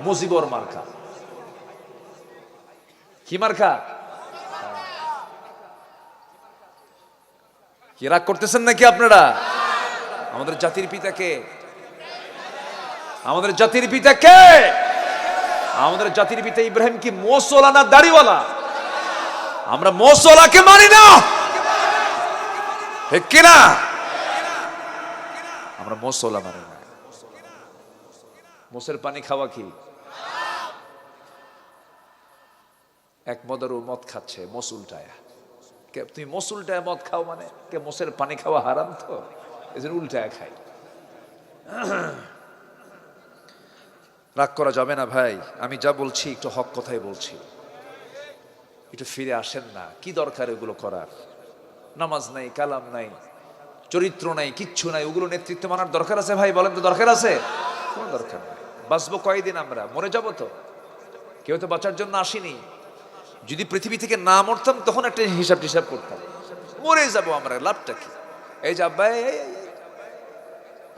মুজিবর মার্কা। কি মার্কা? কি রাগ করতেছেন নাকি আপনারা? আমাদের জাতির পিতা কে? আমাদের জাতির পিতা কে? আমাদের জাতির পিতা ইব্রাহিম কি মোসওয়ালা না দাড়িওয়ালা? আমরা মোসওয়ালাকে মানি না, ঠিক কিনা? আমরা মোসওয়ালা মানি না। মোসের পানি খাওয়া কি? এক মদারু মদ খাচ্ছে, মোস উল্টায়া। তুমি মোস উল্টায় মদ খাও মানে? কে মোসের পানি খাওয়া হারাম, তো এই জন্য উল্টায় খাই। রাগ করা যাবে না ভাই, আমি যা বলছি একটু হক কথাই বলছি। একটু ফিরে আসেন না। কি দরকার এগুলো করার? নামাজ নাই, কালাম নাই, চরিত্র নাই, কিচ্ছু নাই, ওগুলো নেতৃত্ব মানার দরকার আছে ভাই? বলেন তো দরকার আছে? কোনো দরকার নাই। বাঁচবো কয়দিন? আমরা মরে যাব তো? কেউ তো বাঁচার জন্য আসিনি। যদি পৃথিবী থেকে না মরতাম তখন একটা হিসাব টিসাব করতাম। মরে যাব আমরা, লাভটা কি? এই যে আব্বা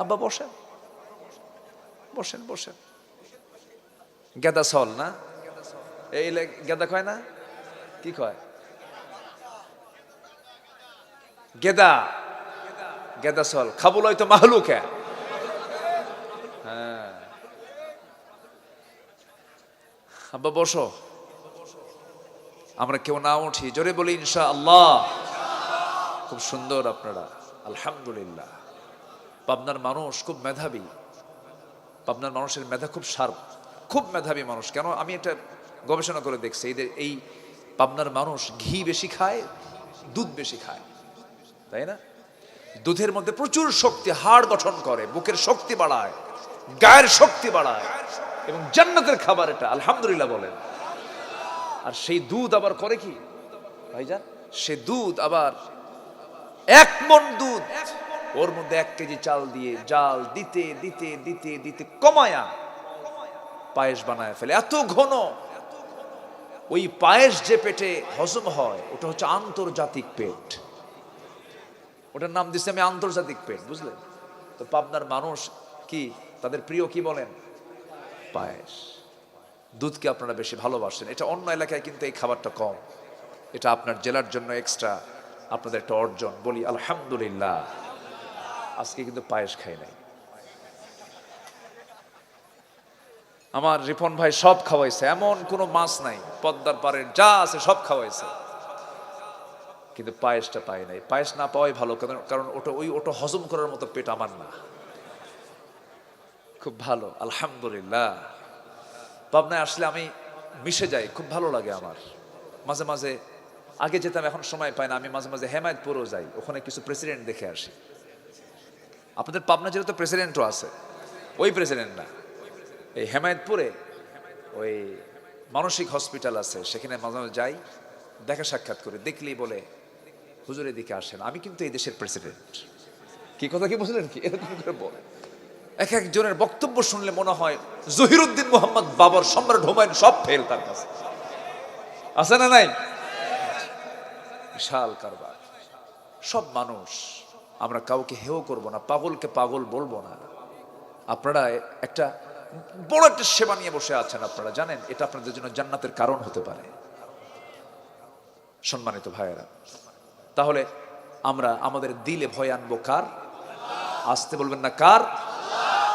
আব্বা বসেন বসেন বসেন। গেদা সল না, এই গেদা কয় না, কি কয়? গেদা, গেদা সল খাবুল হয়তো মাহলুকে। হ্যাঁ, আব্বা বসো। আমরা কেউ না উঠি, জোরে বলি ইনশাআল্লাহ। খুব সুন্দর আপনারা, আলহামদুলিল্লাহ। পাবনার মানুষ খুব মেধাবী, পাবনার মানুষের মেধা খুব শার্প, খুব মেধাবী মানুষ। কেন আমি এটা গবেষণা করে দেখছি, এদের এই পাবনার মানুষ ঘি বেশি খায়, দুধ বেশি খায়, তাই না? দুধের মধ্যে প্রচুর শক্তি, হাড় গঠন করে, বুকের শক্তি বাড়ায়, গায়ের শক্তি বাড়ায়, এবং জান্নাতের খাবার এটা, আলহামদুলিল্লাহ বলেন। আর সেই দুধ আবার করে কি ভাইজান, সে দুধ আবার 1 মণ দুধ, ওর মধ্যে 1 কেজি চাল দিয়ে জাল দিতে দিতে দিতে দিতে কমায়া পায়েস বানায় ফেলে, এত ঘন। ওই পায়েস যে পেটে হজম হয়, ওটা হচ্ছে আন্তর্জাতিক পেট, ওটার নাম দিচ্ছি আমি আন্তর্জাতিক পেট, বুঝলেন? তো পাবনার মানুষ কি, তাদের প্রিয় কি বলেন? পায়েস। দুধকে আপনারা বেশি ভালোবাসেন, এটা অন্য এলাকায় কিন্তু এই খাবারটা কম, এটা আপনার জেলার জন্য এক্সট্রা আপনাদের একটা অর্জন, বলি আলহামদুলিল্লাহ। আজকে কিন্তু পায়েস খাই নাই, আমার রিপন ভাই সব খাওয়াইছে, এমন কোনো মাছ নাই, পদ্মার পাড়ের যা আছে সব খাওয়াইছে, কিন্তু পায়েসটা পাই নাই। পায়েস না পাওয়াই ভালো, কারণ ওটা হজম করার মতো পেট আমার না। খুব ভালো, আলহামদুলিল্লাহ। পাবনায় আসলে আমি মিশে যাই, খুব ভালো লাগে আমার। মাঝে মাঝে আগে যেতাম, এখন সময় পাই না, আমি মাঝে মাঝে হেমায়তপুরও যাই, ওখানে কিছু প্রেসিডেন্ট দেখে আসি। আপনাদের পাবনা জেলা তো প্রেসিডেন্টও আছে, ওই প্রেসিডেন্ট না, এই হেমায়তপুরে ওই মানসিক হসপিটাল আছে, সেখানে মাঝে মাঝে যাই, দেখা সাক্ষাৎ করে, দেখলেই বলে হুজুর এদিকে আসেন, আমি কিন্তু এই দেশের প্রেসিডেন্ট। কি কথা কি বুঝলেন কি, এরকম করে বলে। এক একজনের বক্তব্য শুনলে মনে হয় জহিরুদ্দিন মোহাম্মদ বাবর, সম্রাট হুমায়ুন সব ফেল তার কাছে, আছে না নাই? বিশাল কারবার। সব মানুষ, আমরা কাউকে হেয় করব না, পাগলকে পাগল বলবো না। আপনারা একটা বড় একটা সেবা নিয়ে বসে আছেন, আপনারা জানেন এটা আপনাদের জন্য জান্নাতের কারণ হতে পারে, সম্মানিত ভাইয়েরা। তাহলে আমরা আমাদের দিলে ভয় আনবো কার? আসতে বলবেন না কার?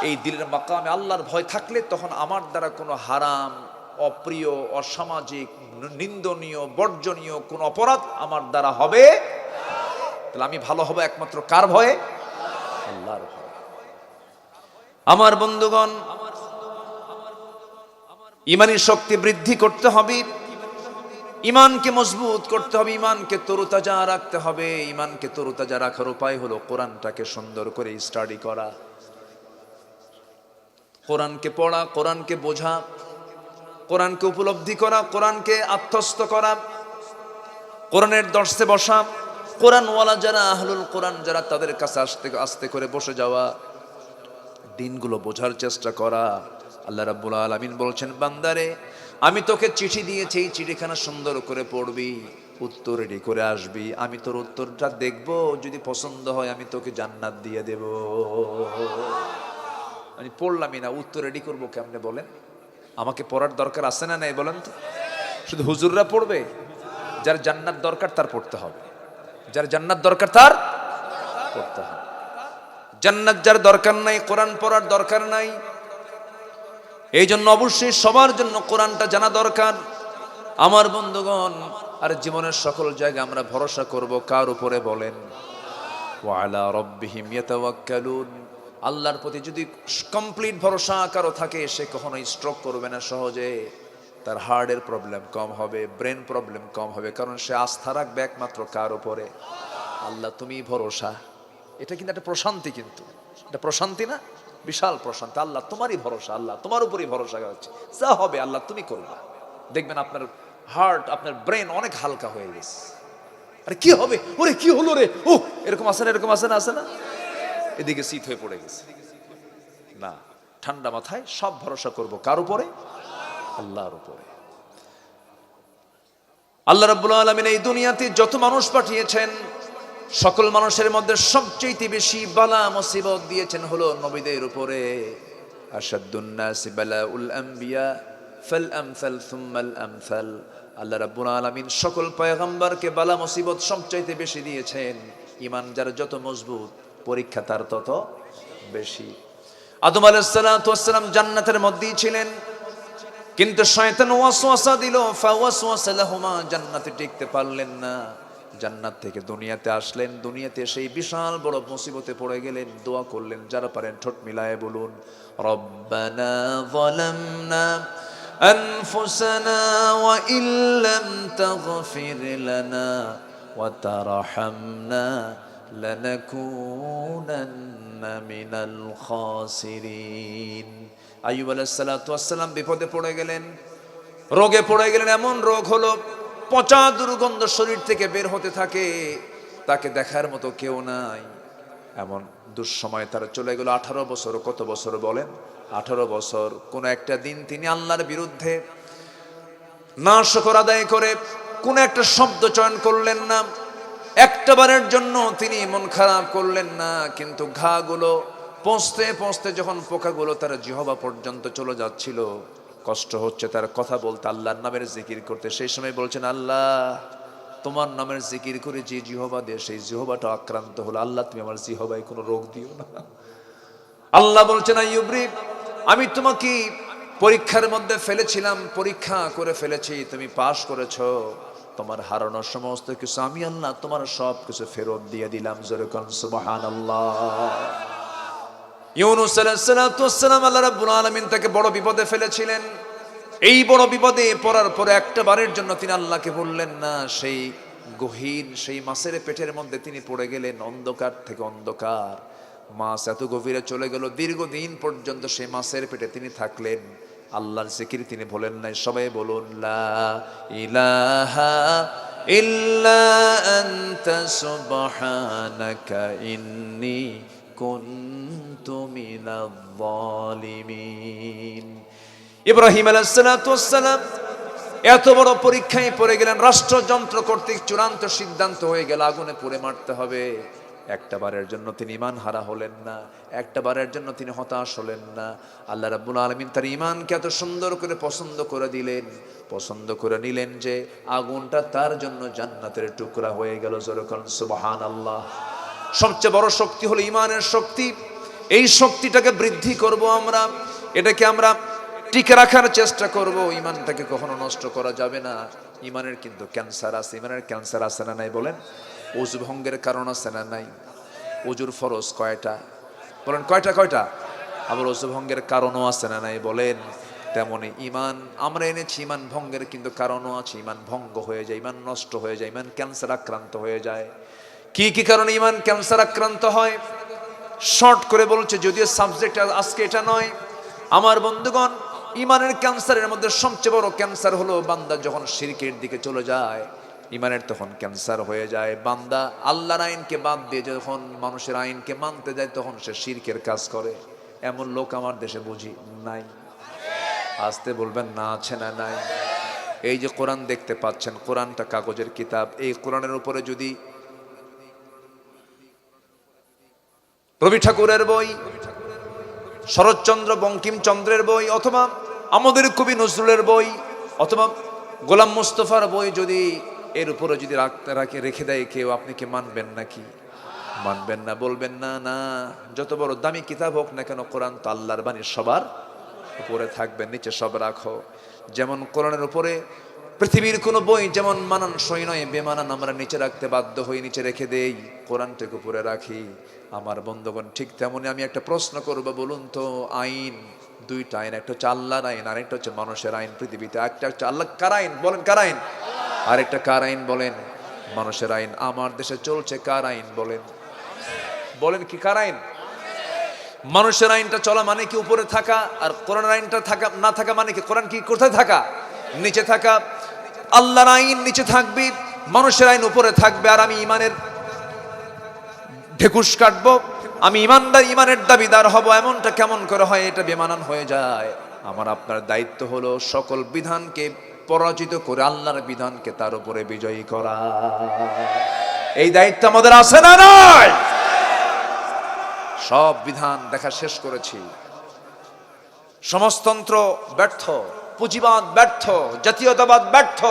এই দিলের মাকামে আল্লাহর ভয় থাকলে তখন আমার দ্বারা কোনো হারাম, অপ্রিয়, অসামাজিক, নিন্দনীয়, বর্জনীয় কোন অপরাধ আমার দ্বারা হবে। তাহলে আমি ভালো হব একমাত্র কার ভয়ে? আল্লাহর ভয়ে। আমার বন্ধুগণ, ইমানি শক্তি বৃদ্ধি করতে হবে, ইমানকে মজবুত করতে হবে, ইমানকে তরুতাজা রাখতে হবে। ইমানকে তরুতাজা রাখার উপায় হলো কোরআনটাকে সুন্দর করে স্টাডি করা, কোরআনকে পড়া, কোরআনকে বোঝা, কোরআনকে উপলব্ধি করা, কোরআনকে আত্মস্থ করা, কোরআনের দর্শে বসা, কোরআনওয়ালা যারা, আহলুল কোরআন যারা, তাদের কাছে আস্তে আস্তে করে বসে যাওয়া, দিনগুলো বোঝার চেষ্টা করা। আল্লাহ রাব্বুল আলামিন বলছেন, বান্দারে আমি তোকে চিঠি দিয়েছি, এই চিঠিখানা সুন্দর করে পড়বি, উত্তর রেডি করে আসবি, আমি তোর উত্তরটা দেখব, যদি পছন্দ হয় আমি তোকে জান্নাত দিয়ে দেব। আমি পড়লামই না, উত্তর রেডি করবো কেমনে বলেন? আমাকে পড়ার দরকার আছে না নাই বলেন তো? শুধু হুজুররা পড়বে? যার জান্নাত দরকার তার পড়তে হবে, যার জান্নাত দরকার তার পড়তে হবে। জান্নাত যার দরকার নাই, কোরআন পড়ার দরকার নাই। এই জন্য অবশ্যই সবার জন্য কোরআনটা জানা দরকার। আমার বন্ধুগণ, আর জীবনের সকল জায়গায় আমরা ভরসা করব কার উপরে বলেন? ওয়া আলা রাব্বিহিম ইয়াতাওয়াক্কালুন। আল্লাহর প্রতি যদি কমপ্লিট ভরসা কারো থাকে, সে কখনোই স্ট্রোক করবে না সহজে, তার হার্টের প্রবলেম কম হবে, ব্রেন প্রবলেম কম হবে, কারণ সে আস্থা রাখবে একমাত্র কার উপরে? আল্লাহ, তুমি ভরসা। এটা কিন্তু একটা প্রশান্তি, কিন্তু এটা প্রশান্তি না? বিশাল প্রশান্তি। আল্লাহ তোমারই ভরসা, আল্লাহ তোমার উপরই ভরসা হচ্ছে, যা হবে আল্লাহ তুমি করবা। দেখবেন আপনার হার্ট, আপনার ব্রেন অনেক হালকা হয়ে গেছে। আরে কি হবে, ওরে কি হলো রে, ও এরকম আছে না, এরকম আছে না, আছে না? এদিকে শীত হয়ে পড়ে গেছে না, ঠান্ডা মাথায় সব ভরসা করব কার উপরে? আল্লাহর উপরে। আল্লাহ রাব্বুল আলামিন এই দুনিয়াতে যত মানুষ পাঠিয়েছেন, সকল মানুষের মধ্যে সবচেয়ে বেশি বালা মুসিবত দিয়েছেন হলো নবীদের উপরে। আশাদ্দুন নাসি বালাউল আম্বিয়া ফাল আমসাল সুম্মাল আমসাল। আল্লাহ রাব্বুল আলামিন সকল পয়গম্বরকে বালা মুসিবত সবচেয়ে বেশি দিয়েছেন। ঈমান যার যত মজবুত, পরীক্ষা তার তত বেশি। আদম আলাইহিস সালাতু ওয়াস সালাম জান্নাতের মধ্যেই ছিলেন, কিন্তু শয়তান ওয়াসওয়াসা দিল, ফাওয়াসওয়াসা লাহুমা, জান্নাতে টিকতে পারলেন না। জান্নাত থেকে দুনিয়াতে আসলেন, দুনিয়াতে সেই বিশাল বড় মুসিবতে পড়ে গেলেন। দোয়া করলেন, যারা পারেন ঠোঁট মিলায়ে বলুন, রব্বানা যালামনা আনফুসানা ওয়া ইল্লাম তাগফির লানা ওয়া তারহামনা লানাকুনান্না মিনাল খাসিরিন। আইয়ুব আলাইহিস সালাতু ওয়াস সালাম বিপদে পড়ে গেলেন, রোগে পড়ে গেলেন। এমন রোগ হলো, পচা দুর্গন্ধ শরীর থেকে বের হতে থাকে, তাকে দেখার মতো কেউ নাই। এমন দুঃসময় তার চলে গেল 18 বছর। কত বছর বলেন? 18 বছর। কোন একটা দিন তিনি আল্লাহর বিরুদ্ধে না শুকর আদায় করে কোন একটা শব্দ চয়ন করলেন না, একটা বারের জন্য তিনি মন খারাপ করলেন না। কিন্তু ঘাগুলো পৌঁছতে পৌঁছতে যখন পোকাগুলো তার জিহ্বা পর্যন্ত চলে যাচ্ছিল, কষ্ট হচ্ছে তার কথা বলতে, আল্লাহর নামের জিকির করতে, সেই সময় বলছেন, আল্লাহ তোমার নামের জিকির করে যে জিহ্বা দিয়ে সেই জিহ্বাটা আক্রান্ত হলো, আল্লাহ তুমি আমার জিহ্বায় কোনো রোগ দিও না। আল্লাহ বলছেন, আইয়ুব রে, আমি তোমাকে পরীক্ষার মধ্যে ফেলেছিলাম, পরীক্ষা করে ফেলেছি, তুমি পাশ করেছো। তোমার হারানোর সমস্ত কিছু আমি আল্লাহ তোমার সব কিছু ফেরত দিয়ে দিলাম। জোরে কোন সুবহানাল্লাহ। ইউনূস আলাইহিস সালাতু ওয়াস সালাম, আল্লাহ রাব্বুল আলামিন তাকে বড় বিপদে ফেলেছিলেন। এই বড় বিপদে পড়ার পরে একটা বারের জন্য তিনি আল্লাহকে বললেন না। সেই গহীন সেই মাছের পেটের মধ্যে তিনি পড়ে গেলেন, অন্ধকার থেকে অন্ধকার। মাছ এত গভীরে চলে গেল, দীর্ঘদিন পর্যন্ত সেই মাছের পেটে তিনি থাকলেন। আল্লাহর জিকির তিনি ভোলেন নাই। সবাই বলুন, লা ইলাহা ইল্লা আনতা সুবহানাকা ইন্নী কুনতু মিনাজ জালিমিন। ইব্রাহিম আলাইহিস সালাতু ওয়াস সালাম এত বড় পরীক্ষায় পড়ে গেলেন। রাষ্ট্রযন্ত্র কর্তৃক চূড়ান্ত সিদ্ধান্ত হয়ে গেল, আগুনে পুড়ে মারতে হবে। একটা বারের জন্য তিনি ঈমান হারা হলেন না, একটা বারের জন্য তিনি হতাশ হলেন না। আল্লাহ রাব্বুল আলামিন তার ঈমানকে এত সুন্দর করে পছন্দ করে দিলেন, পছন্দ করে নিলেন যে আগুনটা তার জন্য জান্নাতের টুকরা হয়ে গেল। জোরে কোন সুবহানাল্লাহ। সবচেয়ে বড় শক্তি হলো ঈমানের শক্তি। এই শক্তিটাকে বৃদ্ধি করব আমরা, এটাকে আমরা টিকে রাখার চেষ্টা করব। ঈমানটাকে কখনো নষ্ট করা যাবে না। ঈমানের কিন্তু ক্যান্সার আছে। ঈমানের ক্যান্সার আছে না নাই বলেন? ওযু ভঙ্গের কারণ আছে না নাই? ওযুর ফরজ কয়টা বলেন? কয়টা? আবার ওযু ভঙ্গের কারণও আছে না নাই বলেন? তেমনি ঈমান আমরা এনেছি, ঈমান ভঙ্গের কিন্তু কারণও আছে। ঈমান ভঙ্গ হয়ে যায়, ঈমান নষ্ট হয়ে যায়, ঈমান ক্যান্সার আক্রান্ত হয়ে যায়। কি কি কারণে ঈমান ক্যান্সার আক্রান্ত হয়? শর্ট করে বলছে, যদিও সাবজেক্ট আজকে এটা নয়। আমার বন্ধুগণ, ঈমানের ক্যান্সারের মধ্যে সবচেয়ে বড় ক্যান্সার হলো বান্দা যখন শিরকের দিকে চলে যায়, ঈমানের তখন ক্যান্সার হয়ে যায়। বান্দা আল্লাহর আইনকে বাদ দিয়ে যখন মানুষের আইনকে মানতে যায়, তখন সে শিরকের কাজ করে। এমন লোক আমার দেশে বুঝি নাই। আসতে বলবেন না, আছে না নাই? এই যে কোরআন দেখতে পাচ্ছেন, কোরআনটা কাগজের কিতাব। এই কোরআনের উপরে যদি রবি ঠাকুরের বই, শরৎচন্দ্র বঙ্কিমচন্দ্রের বই, অথবা আমাদের কবি নজরুলের বই, অথবা গোলাম মুস্তফার বই যদি এর উপরে যদি রেখে দেয় কেউ, আপনি কি মানবেন নাকি? মানবেন না। বলবেন না, না, যত বড় দামি কিতাব হোক না কেন, কোরআন তো আল্লাহর বাণী, সবার উপরে থাকবে, নিচে সব রাখো। যেমন কোরআনের উপরে পৃথিবীর কোনো বই যেমন মানানসই নয়, বেমানান আমরা নিচে রাখতে বাধ্য হই, নিচে রেখে দেই, কোরআনটাকে উপরে রাখি। আমার বন্ধুগণ, ঠিক তেমনি আমি একটা প্রশ্ন করব, বলুন তো, আইন দুইটা আইন, একটা হচ্ছে আল্লাহর আইন, আরেকটা হচ্ছে মানুষের আইন। পৃথিবীতে একটা হচ্ছে আল্লাহ কার আইন বলেন? কার আইন? আরেকটা কার আইন বলেন? মানুষের আইন। আমার দেশে চলছে কার আইন বলেন? বলেন কি কার আইন? মানুষের আইনটা চলা মানে কি উপরে থাকা, আর কোরআনের আইনটা থাকা না থাকা মানে কি? কোরআন কি কোথায় থাকা? নিচে থাকা। আল্লাহর আইন নিচে থাকবে, মানুষের আইন উপরে থাকবে। আর আমি ঈমানের ঢেকুশ কাটবো, আমি ঈমানদার, ঈমানের দাবিদার হব, এমনটা কেমন করে হয়? এটা বেমানান হয়ে যায়। আমার আপনার দায়িত্ব হলো সকল বিধানকে পরাজিত করে আল্লাহর বিধানকে তার উপরে বিজয়ী করা। এই দায়িত্ব আমাদের আছে না নয়? সব বিধান দেখা শেষ করেছি। সমাজতন্ত্র ব্যর্থ, পুঁজিবাদ ব্যর্থ, জাতীয়তাবাদ ব্যর্থ,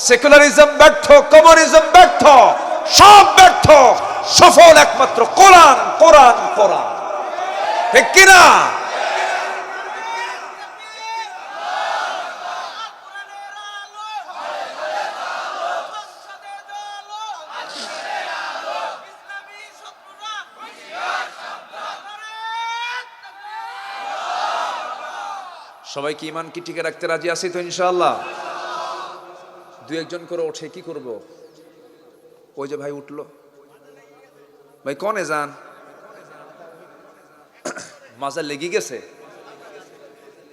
সেকুলারিজম ব্যর্থ, কমিউনিজম ব্যর্থ, সব ব্যর্থ। সফল একমাত্র কোরআন, কোরআন, কোরআন। ঠিক কিনা? সবাই কি ইমান কি টিকে রাখতে রাজি আছি তো ইনশাআল্লাহ? দুই একজন করে ওঠে, কি করব? ওই যে ভাই উঠলো, ভাই কনে যান? মাজা লেগে গেছে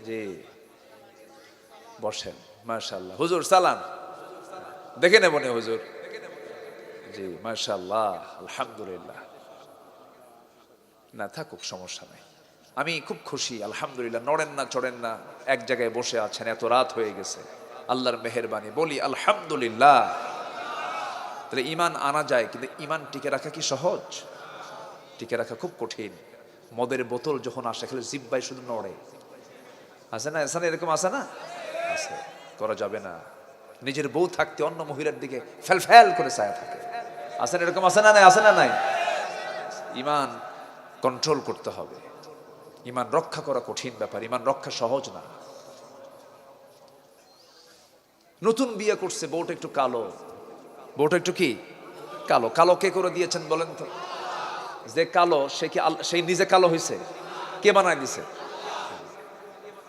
জি, বসেন। মাশাআল্লাহ। হুজুর সালাম দেখে নেব না হুজুর? জি মাশাআল্লাহ, আলহামদুলিল্লাহ। না থাকুক, সমস্যা নাই। আমি খুব খুশি আলহামদুলিল্লাহ। নড়েন না চড়েন না, এক জায়গায় বসে আছেন, এত রাত হয়ে গেছে, আল্লাহর মেহেরবানি। বলি আলহামদুলিল্লাহ। তাহলে ইমান আনা যায়, কিন্তু ইমান টিকে রাখা কি সহজ? টিকে রাখা খুব কঠিন। মদের বোতল যখন আসে খালি জিব্বাই শুধু নড়ে, আছে না? এখানে এরকম আছে না? আছে। করা যাবে না। নিজের বউ থাকতে অন্য মহিলার দিকে ফেল ফেল করে ছায়া থাকে, আছে না? এরকম আছে না? নাই? আছে না? নাই? ইমান কন্ট্রোল করতে হবে। ইমান রক্ষা করা কঠিন ব্যাপার, ইমান রক্ষা সহজ না। নতুন বিয়ে করছে, বউটা একটু কালো। বউটা একটু কি কালো? কালো কে করে দিয়েছেন বলেন তো? যে কালো সে কি সেই নিজে কালো হয়েছে? কে বানায় দিছে?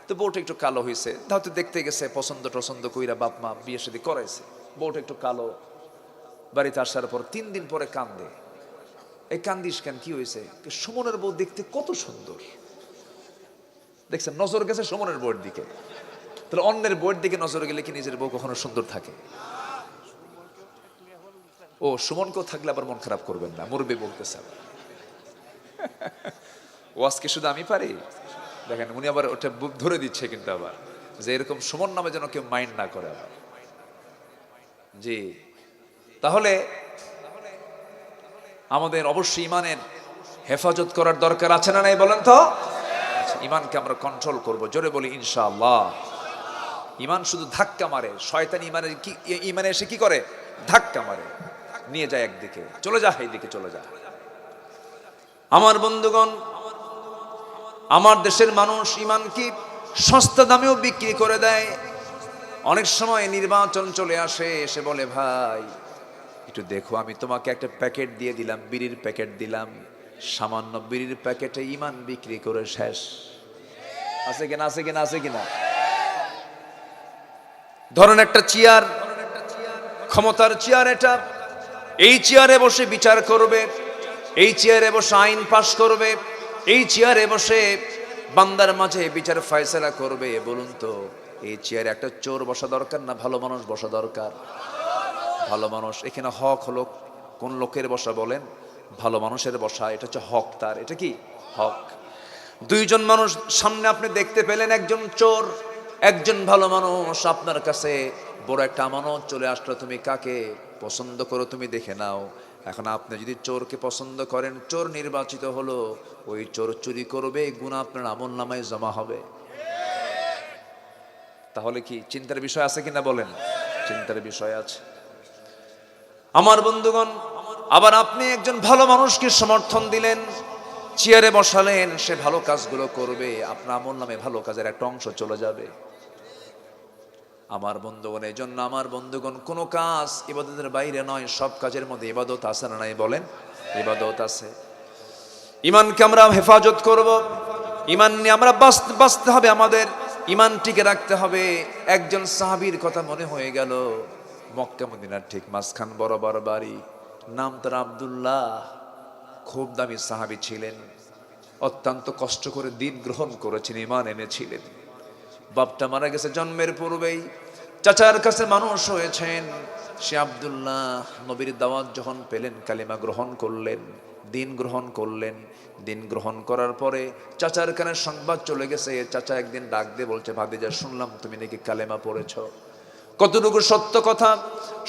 তো বউটা একটু কালো হয়েছে, হয়তো দেখতে গেছে, পছন্দ টছন্দ কইরা বাপ মা বিয়ে শাদী করাইছে। বউটা একটু কালো, বাড়িতে আসার পর 3 দিন পরে কান্দে। এই কান্দিস কেন, কি হয়েছে? সুমনের বউ দেখতে কত সুন্দর। দেখছেন, নজর গেছে সুমনের বউয়ের দিকে। তাহলে অন্যের বউয়ের দিকে নজর গেলে কি নিজের বউ কখনো সুন্দর থাকে? ও সুমনকেও থাকলে আবার মন খারাপ করবেন না, মুরব্বি বলতেছে। ও আজকে শুধু আমি পারি? দেখেন উনি আবার ওটা ধরে দিচ্ছে কিন্তু আবার, যে এরকম সুমন নামে যেন কেউ মাইন্ড না করে আবার। জি, তাহলে আমাদের অবশ্যই ইমানের হেফাজত করার দরকার আছে না নাই বলেন তো? ইমানকে আমরা কন্ট্রোল করব, জোরে বলি ইনশাআল্লাহ। ইমান শুধু ধাক্কা মারে, শয়তান ইমানের কি, ইমানে এসে কি করে? ধাক্কা মারে, নিয়ে যায় একদিকে, চলে যা এইদিকে চলে যা। আমার বন্ধুগণ, আমার দেশের মানুষ ইমান কি সস্তা দামেও বিক্রি করে দেয়। অনেক সময় নির্বাচন চলে আসে, এসে বলে ভাই একটু দেখো, আমি তোমাকে একটা প্যাকেট দিয়ে দিলাম, বিড়ির প্যাকেট দিলাম, সামান্য বিড়ির প্যাকেটে ইমান বিক্রি করে শেষ। আছে কিনা? আছে কিনা? আছে কিনা? ধরেন একটা চেয়ার, ক্ষমতার চেয়ার এটা, এই চেয়ারে বসে বিচার করবে, এই চেয়ারে বসে আইন পাশ করবে, এই চেয়ারে বসে বান্দার মাঝে বিচার ফয়সালা করবে। বলুন তো, এই চেয়ারে একটা চোর বসা দরকার না ভালো মানুষ বসা দরকার? ভালো মানুষ। এখানে হক হলো কোন লোকের বসা বলেন? ভালো মানুষের বসা। এটা হচ্ছে হক তার। এটা কি হক? দুইজন মানুষ সামনে আপনি দেখতে পেলেন, একজন চোর, একজন ভালো মানুষ। আপনার কাছে বড় একটা আমানত চলে আসলো, তুমি কাকে পছন্দ করো তুমি দেখে নাও। এখন আপনি যদি চোরকে পছন্দ করেন, চোর নির্বাচিত হলো, ওই চোর চুরি করবে, গুনাহ আপনার আমল নামায় জমা হবে। তাহলে কি চিন্তার বিষয় আছে কিনা বলেন? চিন্তার বিষয় আছে। আমার বন্ধুগণ, আবার আপনি একজন ভালো মানুষকে সমর্থন দিলেন, চেয়ারে বসালেন, সে ভালো কাজগুলো করবে, আপনার আমল নামে ভালো কাজের একটা অংশ চলে যাবে। আমার বন্ধুগণ, এই জন্য আমার বন্ধুগণ, কোনো কাজ ইবাদতের বাইরে নয়, সব কাজের মধ্যে ইবাদত আছে না নাই বলেন? ইবাদত আছে। ইমানকে আমরা হেফাজত করব, ইমান নিয়ে আমরা বাঁচতে হবে, আমাদের ইমানটিকে রাখতে হবে। একজন সাহাবীর কথা মনে হয়ে গেল, মক্কা মদিনার ঠিক মাঝখান বরাবর বাড়ি, নাম তার আব্দুল্লাহ। খুব দামি সাহাবী ছিলেন, অত্যন্ত কষ্ট করে দিন গ্রহণ করেছেন, ইমান এনেছিলেন। বাপটা মারা গেছে জন্মের পূর্বেই, চাচার কাছে মানুষ হয়েছেন। সে আব্দুল্লাহ নবীর দাওয়াত যখন পেলেন, কালিমা গ্রহণ করলেন, দিন গ্রহণ করলেন। দিন গ্রহণ করার পরে চাচার কানে সংবাদ চলে গেছে। চাচা একদিন ডাক দিয়ে বলছে, ভাতিজা শুনলাম তুমি নাকি কালেমা পড়েছ। কতটুকু সত্য কথা।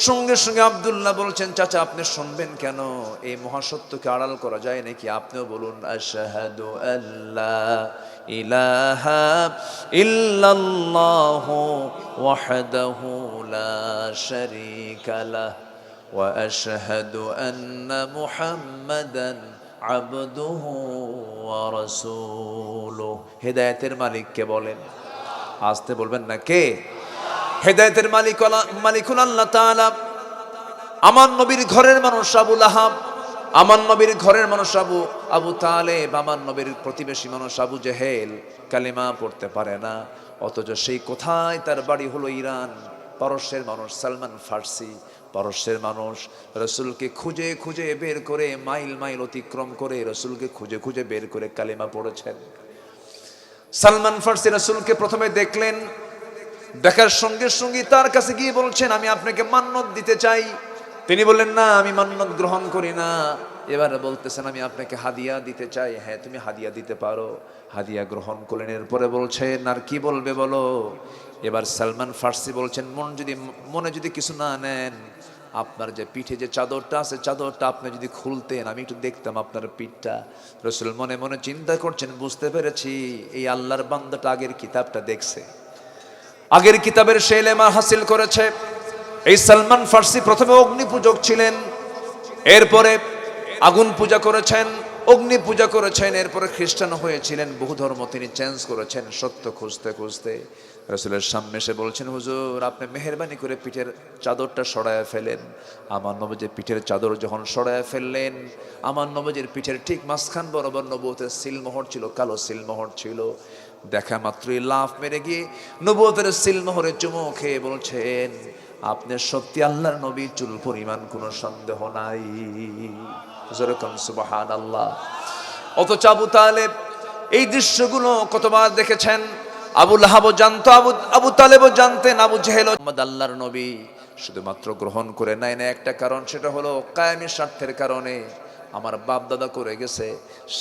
সঙ্গে সঙ্গে আব্দুল্লাহ বলছেন, চাচা আপনি শুনবেন কেন? এই মহাসত্যকে আড়াল করা যায় নাকি? আপনিও বলুন, আশহাদু আল্লা ইলাহা ইল্লাল্লাহু ওয়াহদাহু লা শারীকা লাহ ওয়া আশহাদু আন্না মুহাম্মাদান আবদুহু ওয়া রাসূলুহু। হেদায়েতের মালিক কে বলেন? আসতে বলবেন না, কে? হেদায়েতের মালিকুল আল্লাহ তাআলা। আমার নবীর ঘরের মানুষ আবু লাহাব, আমার নবীর ঘরের মানুষ আবু তালেব, আমার নবীর প্রতিবেশী মানুষ আবু জেহেল কালিমা পড়তে পারে না, অথচ সেই কোথায় তার বাড়ি হলো ইরান। পারস্যের মানুষ সালমান ফার্সি, পারস্যের মানুষ রসুলকে খুঁজে খুঁজে বের করে, মাইল মাইল অতিক্রম করে রসুলকে খুঁজে খুঁজে বের করে কালিমা পড়েছেন। সালমান ফার্সি রসুলকে প্রথমে দেখলেন, দেখার সঙ্গে সঙ্গে তার কাছে গিয়ে বলছেন, আমি আপনাকে মান্নত দিতে চাই। তিনি বললেন, না আমি মান্নত গ্রহণ করি না। এবার বলতেছেন, আমি আপনাকে হাদিয়া দিতে চাই। হ্যাঁ তুমি হাদিয়া দিতে পারো। হাদিয়া গ্রহণ করলেন। এরপরে বলছেন, আর কি বলবে বলো? এবার সালমান ফার্সি বলছেন, মনে যদি কিছু না নেন, আপনার যে পিঠে যে চাদরটা আছে, চাদরটা আপনি যদি খুলতেন আমি একটু দেখতাম আপনার পিঠটা। রসুল মনে মনে চিন্তা করছেন, বুঝতে পেরেছি এই আল্লাহর বান্দাটা আগের কিতাবটা দেখছে, আগের কিতাবের সে ইলম হাসিল করেছে। এই সালমান ফার্সি প্রথমে অগ্নি পূজক ছিলেন, এরপরে আগুন পূজা করেছেন, অগ্নি পূজা করেছেন, এরপরে খ্রিস্টান হয়েছিলেন। বহু ধর্ম তিনি চেঞ্জ করেছেন সত্য খুঁজতে খুঁজতে। রাসূলের সামনে এসে বলছেন, হুজুর আপনি মেহেরবানি করে পিঠের চাদরটা সরায়া ফেলেন। আমার নবীজির পিঠের চাদর যখন সরায়া ফেললেন, আমার নবীজির পিঠের ঠিক মাঝখান বরাবর নবুয়তের সিলমোহর ছিল, কালো সিলমোহর ছিল। দেখা মাত্রই লাফ মেরে গিয়ে নবুয়তের সিলমোহরে চুমু খেয়ে বলছেন, আপনি সত্যি আল্লাহর নবী, চুল পরিমাণ কোনো সন্দেহ নাই। যেরকম সুবহানাল্লাহ। অথচ আবু তালেব এই দৃশ্যগুলো কতবার দেখেছেন। আবু লাহাবও জানতো, আবু তালেবও জানতেন, আবু জেহেল আল্লাহর নবী শুধুমাত্র গ্রহণ করে নাই না একটা কারণ, সেটা হলো কায়েমি স্বার্থের কারণে। আমার বাপ দাদা করে গেছে,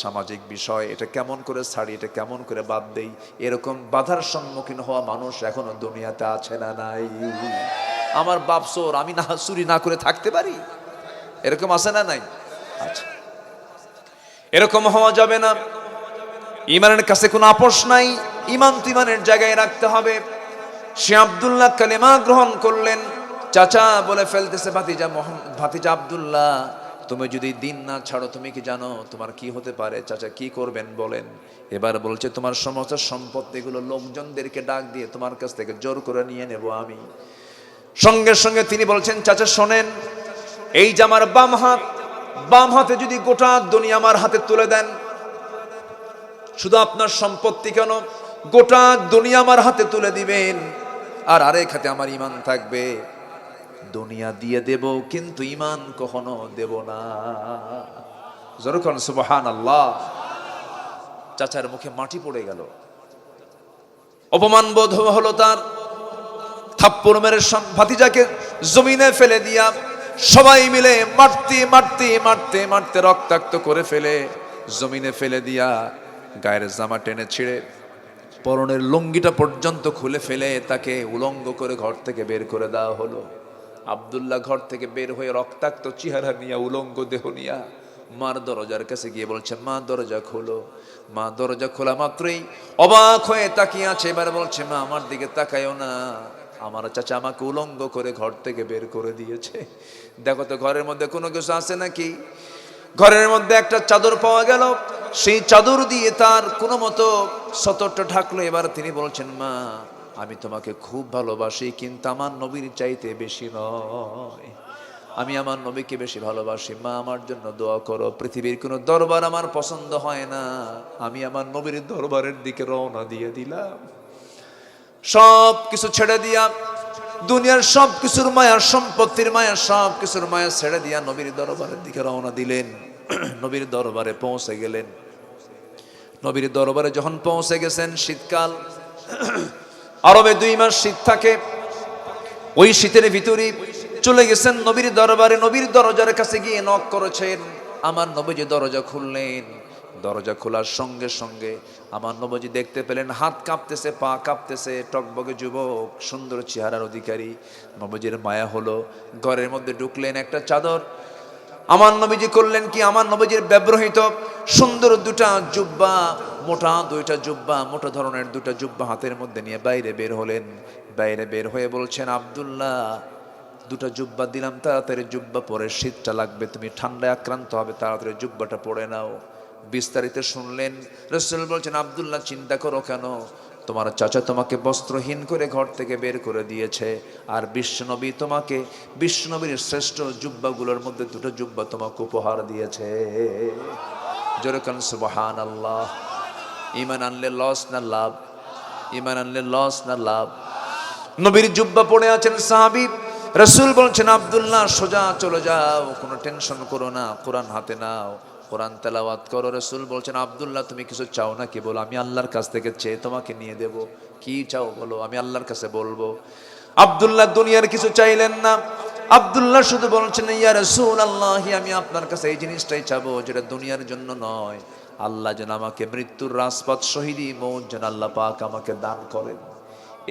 সামাজিক বিষয়, এটা কেমন করে ছাড়ি, এটা কেমন করে বাদ দেই, এরকম বাধার সম্মুখীন হওয়া মানুষ এখনো দুনিয়াতে আছে না নাই? আমার বাপ চোর, আমি না চুরি না করে থাকতে পারি, এরকম আছে না নাই? আচ্ছা, এরকম হওয়া যাবে না। ইমানের কাছে কোনো আপোষ নাই, ইমান তো ইমানের জায়গায় রাখতে হবে। সে আব্দুল্লাহ কালেমা গ্রহণ করলেন। চাচা বলে ফেলতেছে, ভাতিজা আব্দুল্লাহ তুমি যদি দিন না ছাড়ো, তুমি কি জানো তোমার কি হতে পারে? চাচা কি করবেন বলেন? এবার বলছে, তোমার সমস্ত সম্পত্তিগুলো লোকজনদেরকে ডাক দিয়ে তোমার কাছ থেকে জোর করে নিয়ে নেব আমি। সঙ্গে সঙ্গে তিনি বলছেন, চাচা শোনেন, এই যে আমার বাম হাতে যদি গোটা দুনিয়া আমার হাতে তুলে দেন, শুধু আপনার সম্পত্তি কেন, গোটা দুনিয়া আমার হাতে তুলে দিবেন, আর আরেক হাতে আমার ইমান থাকবে। দুনিয়া দিয়ে দেব কিন্তু ইমান কখনো দেব না। যেরকম সুবহানাল্লাহ। চাচার মুখে মাটি পড়ে গেল, অপমান বোধ হলো তার। থাপ্পড় মেরে ভাতিজাকে জমিনে ফেলে দিয়া সবাই মিলে মারতে মারতে মারতে মারতে রক্তাক্ত করে ফেলে জমিনে ফেলে দিয়া গায়ের জামা টেনে ছিঁড়ে পরনের লুঙ্গিটা পর্যন্ত খুলে ফেলে তাকে উলঙ্গ করে ঘর থেকে বের করে দেওয়া হলো। আব্দুল্লাহ ঘর থেকে বের হয়ে রক্তাক্ত চেহারা নিয়ে, উলঙ্গ দেহ নিয়া মার দরজার কাছে গিয়ে বলছে, মা দরজা খোলো। মা দরজা খোলা মাত্রই অবাক হয়ে তাকিয়ে আছে। এবার বলছে, মা আমার দিকে তাকায়ও না, আমার চাচা আমাকে উলঙ্গ করে ঘর থেকে বের করে দিয়েছে। দেখো তো ঘরের মধ্যে কোনো কিছু আছে নাকি? ঘরের মধ্যে একটা চাদর পাওয়া গেল, সেই চাদর দিয়ে তার কোনো মতো সতরটা ঢাকলো। এবার তিনি বলছেন, মা আমি তোমাকে খুব ভালোবাসি, কিন্তু আমার নবীর চাইতে বেশি নয়, আমি আমার নবীকে বেশি ভালোবাসি। মা আমার জন্য দোয়া করো। পৃথিবীর কোনো দরবার আমার পছন্দ হয় না, আমি আমার নবীর দরবারের দিকে রওনা দিয়ে দিলাম। সব কিছু ছেড়ে দিয়া, দুনিয়ার সব কিছুর মায়া, সম্পত্তির মায়া, সব কিছুর মায়া ছেড়ে দিয়া নবীর দরবারের দিকে রওনা দিলেন। নবীর দরবারে পৌঁছে গেলেন। নবীর দরবারে যখন পৌঁছে গেছেন, শীতকাল, আরবে 2 মাস শীত থাকে, ওই শীতের ভিতরে চলে গেছেন নবীর দরবারে। নবীর দরজার কাছে গিয়ে নক করেছেন, আমার নবী যে দরজা খুললেন, দরজা খোলার সঙ্গে সঙ্গে আমার নবীজি দেখতে পেলেন হাত কাঁপতেছে, পা কাঁপতেছে, টকবগে যুবক, সুন্দর চেহারার অধিকারী। নবীজির মায়া হলো, ঘরের মধ্যে ঢুকলেন, একটা চাদর আমার নবীজি করলেন কি, আমার নবীজির ব্যবহৃত সুন্দর দুটা জুব্বা, মোটা দুইটা জুব্বা, মোটা ধরনের দুটা জুব্বা হাতের মধ্যে নিয়ে বাইরে বের হলেন। বাইরে বের হয়ে বলছেন, আব্দুল্লাহ দুটা জুব্বা দিলাম, তাড়াতাড়ি জুব্বা পরে, শীতটা লাগবে, তুমি ঠান্ডায় আক্রান্ত হবে, তাড়াতাড়ি জুব্বাটা পরে নাও। বিস্তারিত শুনলেন। রাসূল বলছেন, আব্দুল্লাহ চিন্তা করো কেন, তোমার চাচা তোমাকে বস্ত্রহীন করে ঘর থেকে বের করে দিয়েছে, আর বিশ্বনবী তোমাকে বিশ্বনবীর শ্রেষ্ঠ জুব্বাগুলোর মধ্যে দুটো জুব্বা তোমাকে উপহার দিয়েছে। জোরে কান সুবহানাল্লাহ। ঈমান আনলে লস না লাভ? ঈমান আনলে লস না লাভ? নবীর জুব্বা পরে আছেন সাহাবী। রাসূল বলছেন, আব্দুল্লাহ সোজা চলে যাও, কোনো টেনশন করো না, কোরআন হাতে নাও, কোরআন তেলাওয়াত করো। রাসূল বলছেন, আব্দুল্লাহ তুমি কিছু চাও না কি? বলো, আমি আল্লাহর কাছ থেকে চেয়ে তোমাকে নিয়ে দেব। কি চাও বলো, আমি আল্লাহর কাছে বলবো। আব্দুল্লাহ দুনিয়ার কিছু চাইলেন না। আব্দুল্লাহ শুধু বলছেন, ইয়া রাসূলুল্লাহ, আমি আপনার কাছে এই জিনিসটাই চাবো যেটা দুনিয়ার জন্য নয়। আল্লাহ যেন আমাকে মৃত্যুর রাজপথ শহীদি মৌত যেন আল্লাহ পাক আমাকে দান করেন।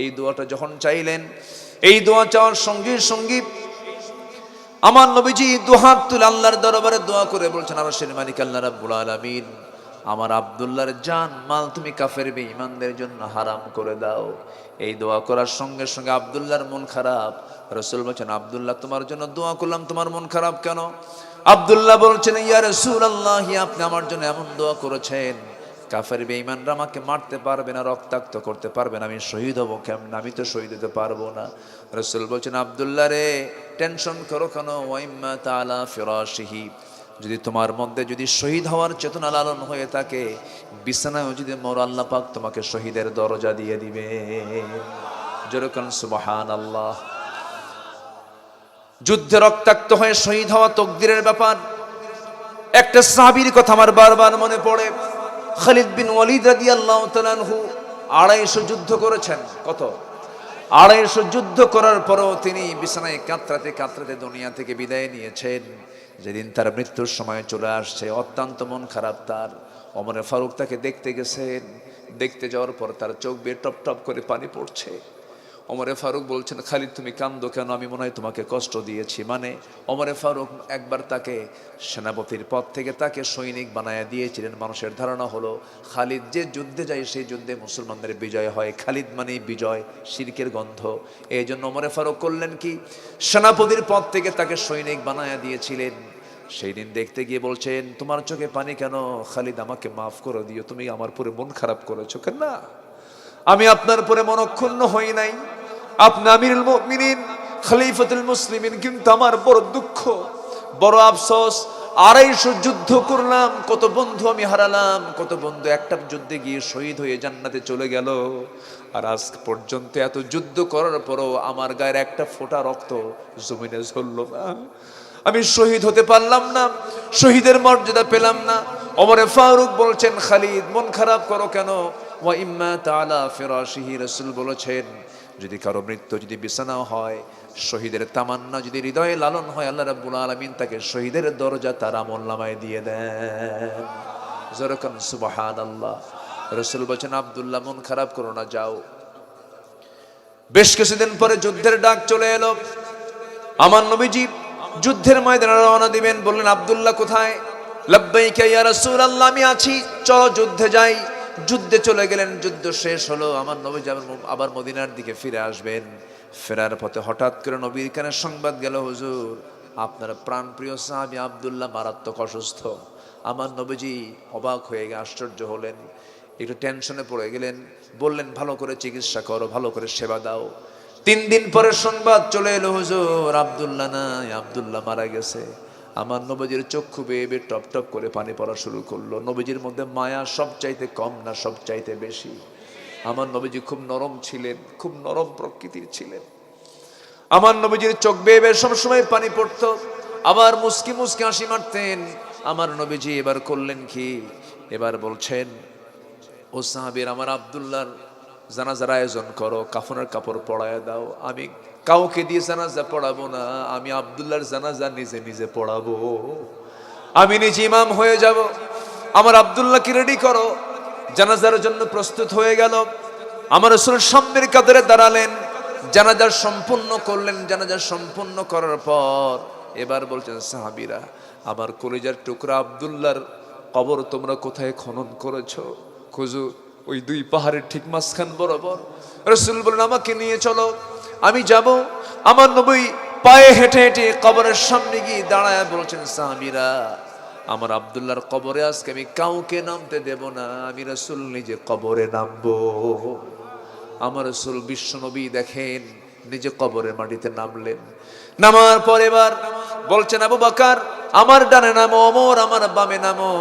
এই দোয়াটা যখন চাইলেন, এই দোয়া চাওয়ার সঙ্গে সঙ্গে আমার নবীজি দুহাত তুলে আল্লাহর দরবারে দোয়া করে বলছেন, আরশের মালিক আল্লাহ রাব্বুল আলামিন, আমার আব্দুল্লাহর জান মাল তুমি কাফের বেঈমানদের জন্য হারাম করে দাও। এই দোয়া করার সঙ্গে সঙ্গে আব্দুল্লাহর মন খারাপ। রাসূল বলছেন, আব্দুল্লাহ তোমার জন্য দোয়া করলাম, তোমার মন খারাপ কেন? আব্দুল্লাহ বলছেন, ইয়া রাসূলুল্লাহ, আপনি আমার জন্য এমন দোয়া করেছেন, কাফের বেঈমানরা আমাকে মারতে পারবে না, রক্তাক্ত করতে পারবে না, আমি শহীদ হব কেমন? আমি তো শহীদ হতে পারবো না। রাসূল বলছেন, আব্দুল্লাহ রে, টেনশন করো কেন? ওয়াইম্মা তাআলা ফিরাশিহি, যদি তোমার মধ্যে যদি শহীদ হওয়ার চেতনা লালন হয়ে থাকে, বিছানায় যদি মরো, আল্লাহ পাক তোমাকে শহীদের দরজা দিয়ে দিবে। জোরে বলেন সুবহানাল্লাহ। যুদ্ধে রক্তাক্ত হয়ে শহীদ হওয়া তকদিরের ব্যাপার। একটা সাহাবীর কথা আমার বারবার মনে পড়ে, খালিদ বিন ওয়ালিদ রাদিয়াল্লাহু তাআলা আনহু 250 যুদ্ধ করেছেন। কত? 250 যুদ্ধ করার পরও তিনি বিছানায় কাতরাতে কাতরাতে দুনিয়া থেকে বিদায় নিয়েছেন। যেদিন তার মৃত্যুর সময় চলে আসছে, অত্যন্ত মন খারাপ তার। ওমরে ফারুক তাকে দেখতে গেছেন। দেখতে যাওয়ার পর তার চোখ বেয়ে টপ টপ করে পানি পড়ছে। ওমরে ফারুক বলছেন, খালিদ তুমি কান্দো কেন? আমি মনে হয় তোমাকে কষ্ট দিয়েছি। মানে ওমরে ফারুক একবার তাকে সেনাপতির পদ থেকে তাকে সৈনিক বানায়া দিয়েছিলেন। মানুষের ধারণা হলো খালিদ যে যুদ্ধে যায় সেই যুদ্ধে মুসলমানদের বিজয় হয়, খালিদ মানেই বিজয়, শিরকের গন্ধ। এই জন্য ওমরে ফারুক করলেন কি, সেনাপতির পদ থেকে তাকে সৈনিক বানায়া দিয়েছিলেন। সেই দিন দেখতে গিয়ে বলছেন, তোমার চোখে পানি কেন? খালিদ আমাকে মাফ করে দিও, তুমি আমার পরে মন খারাপ করেছো কেন? না, আমি আপনার পরে মনক্ষুণ্ণ হই নাই, আপনি আমিরুল মুমিনিন, খলিফাতুল মুসলিমিন, কিন্তু আমার বড় দুঃখ, বড় আফসোস। 250 যুদ্ধ করলাম, কত বন্ধু আমি হারালাম, কত বন্ধু একটা যুদ্ধে গিয়ে শহীদ হয়ে জান্নাতে চলে গেল, আর আজ পর্যন্ত এত যুদ্ধ করার পরও আমার গায়ের একটা ফোঁটা রক্ত জমিনে ঝরল না, আমি শহীদ হতে পারলাম না, শহীদের মর্যাদা পেলাম না। ওমরে ফারুক বলছেন, খালিদ মন খারাপ করো কেন? ওয়া ইম্মা তাআলা ফিরাশিহি, রাসূল বলেছেন, যদি কারো মৃত্যু যদি বিছানা হয়, শহীদের তামান্না যদি হৃদয়ে লালন হয়, আল্লাহ রাব্বুল আলামিন তাকে শহীদের দরজা তার আমলনামায় দিয়ে দেন। জোরকান সুবহানাল্লাহ। রাসূল বলেছেন, আব্দুল্লাহ মন খারাপ করো না, যাও। বেশ কিছুদিন পরে যুদ্ধের ডাক চলে এলো। আমার নবীজি যুদ্ধের ময়দানে রওনা দিবেন। বললেন, আব্দুল্লাহ কোথায়? লাব্বাইকা ইয়া রাসূলুল্লাহ, আমি আছি, চলো যুদ্ধে যাই। যুদ্ধে চলে গেলেন। যুদ্ধ শেষ হলো, আমার নবী আবার মদিনার দিকে ফিরে আসবেন। ফেরার পথে হঠাৎ করে নবীর কানে সংবাদ গেল, হুজুর আপনার প্রাণপ্রিয় সাহাবী আব্দুল্লাহ মারাত্মক অসুস্থ। আমার নবীজি অবাক হয়ে আশ্চর্য হলেন, একটু টেনশনে পড়ে গেলেন। বললেন, ভালো করে চিকিৎসা করো, ভালো করে সেবা দাও। 3 দিন পরে সংবাদ চলে এলো, হুজুর আব্দুল্লাহ নাই, আব্দুল্লাহ মারা গেছে। আমার নবীজির চক্ষু বেয়ে বেয়ে টপ টপ করে পানি পড়া শুরু করলো। নবীজির মধ্যে মায়া সবচাইতে কম না সবচাইতে বেশি? আমার নবীজি খুব নরম ছিলেন, খুব নরম প্রকৃতির ছিলেন। আমার নবীজির চোখ বেয়ে বেয়ে সবসময় পানি পড়তো, আবার মুস্কি মুস্কি হাসি মারতেন। আমার নবীজি এবার করলেন কি, এবার বলছেন, ও সাহাবীর, আমার আব্দুল্লাহর জানাজার আয়োজন করো, কাফনের কাপড় পরায় দাও। আমি কাউকে দিয়ে জানাজা পড়াবো না, আমি আব্দুল্লাহর জানাজা নিজে নিজে পড়াবো, আমি নিজে ইমাম হয়ে যাব। আমার আব্দুল্লাহকে রেডি করো। জানাজার জন্য প্রস্তুত হয়ে গেল। আমার রাসূল সামনের কাতারে দাঁড়ালেন, জানাজা সম্পূর্ণ করলেন। জানাজা সম্পূর্ণ করার পর এবার বলছেন সাহাবীরা, আমার কলিজার টুকরা আব্দুল্লাহর কবর তোমরা কোথায় খনন করেছো? হুজুর, ওই দুই পাহাড়ের ঠিক মাঝখান বরাবর। রাসূল বললেন, আমাকে নিয়ে চলো, আমি যাব। আমার নবী পায়ে হেঁটে হেঁটে কবরের সামনে গিয়ে দাঁড়ায় বলছেন, সাহাবীরা, আমার আব্দুল্লাহর কবরে আজকে আমি কাউকে নামতে দেব না, আমি রাসূল নিজে কবরে নামবো। আমার রাসূল বিশ্ব নবী দেখেন নিজে কবরের মাটিতে নামলেন। নামার পর এবার বলছেন, আবু বকর আমার ডানে নামো, ওমর আমার বামে নামো।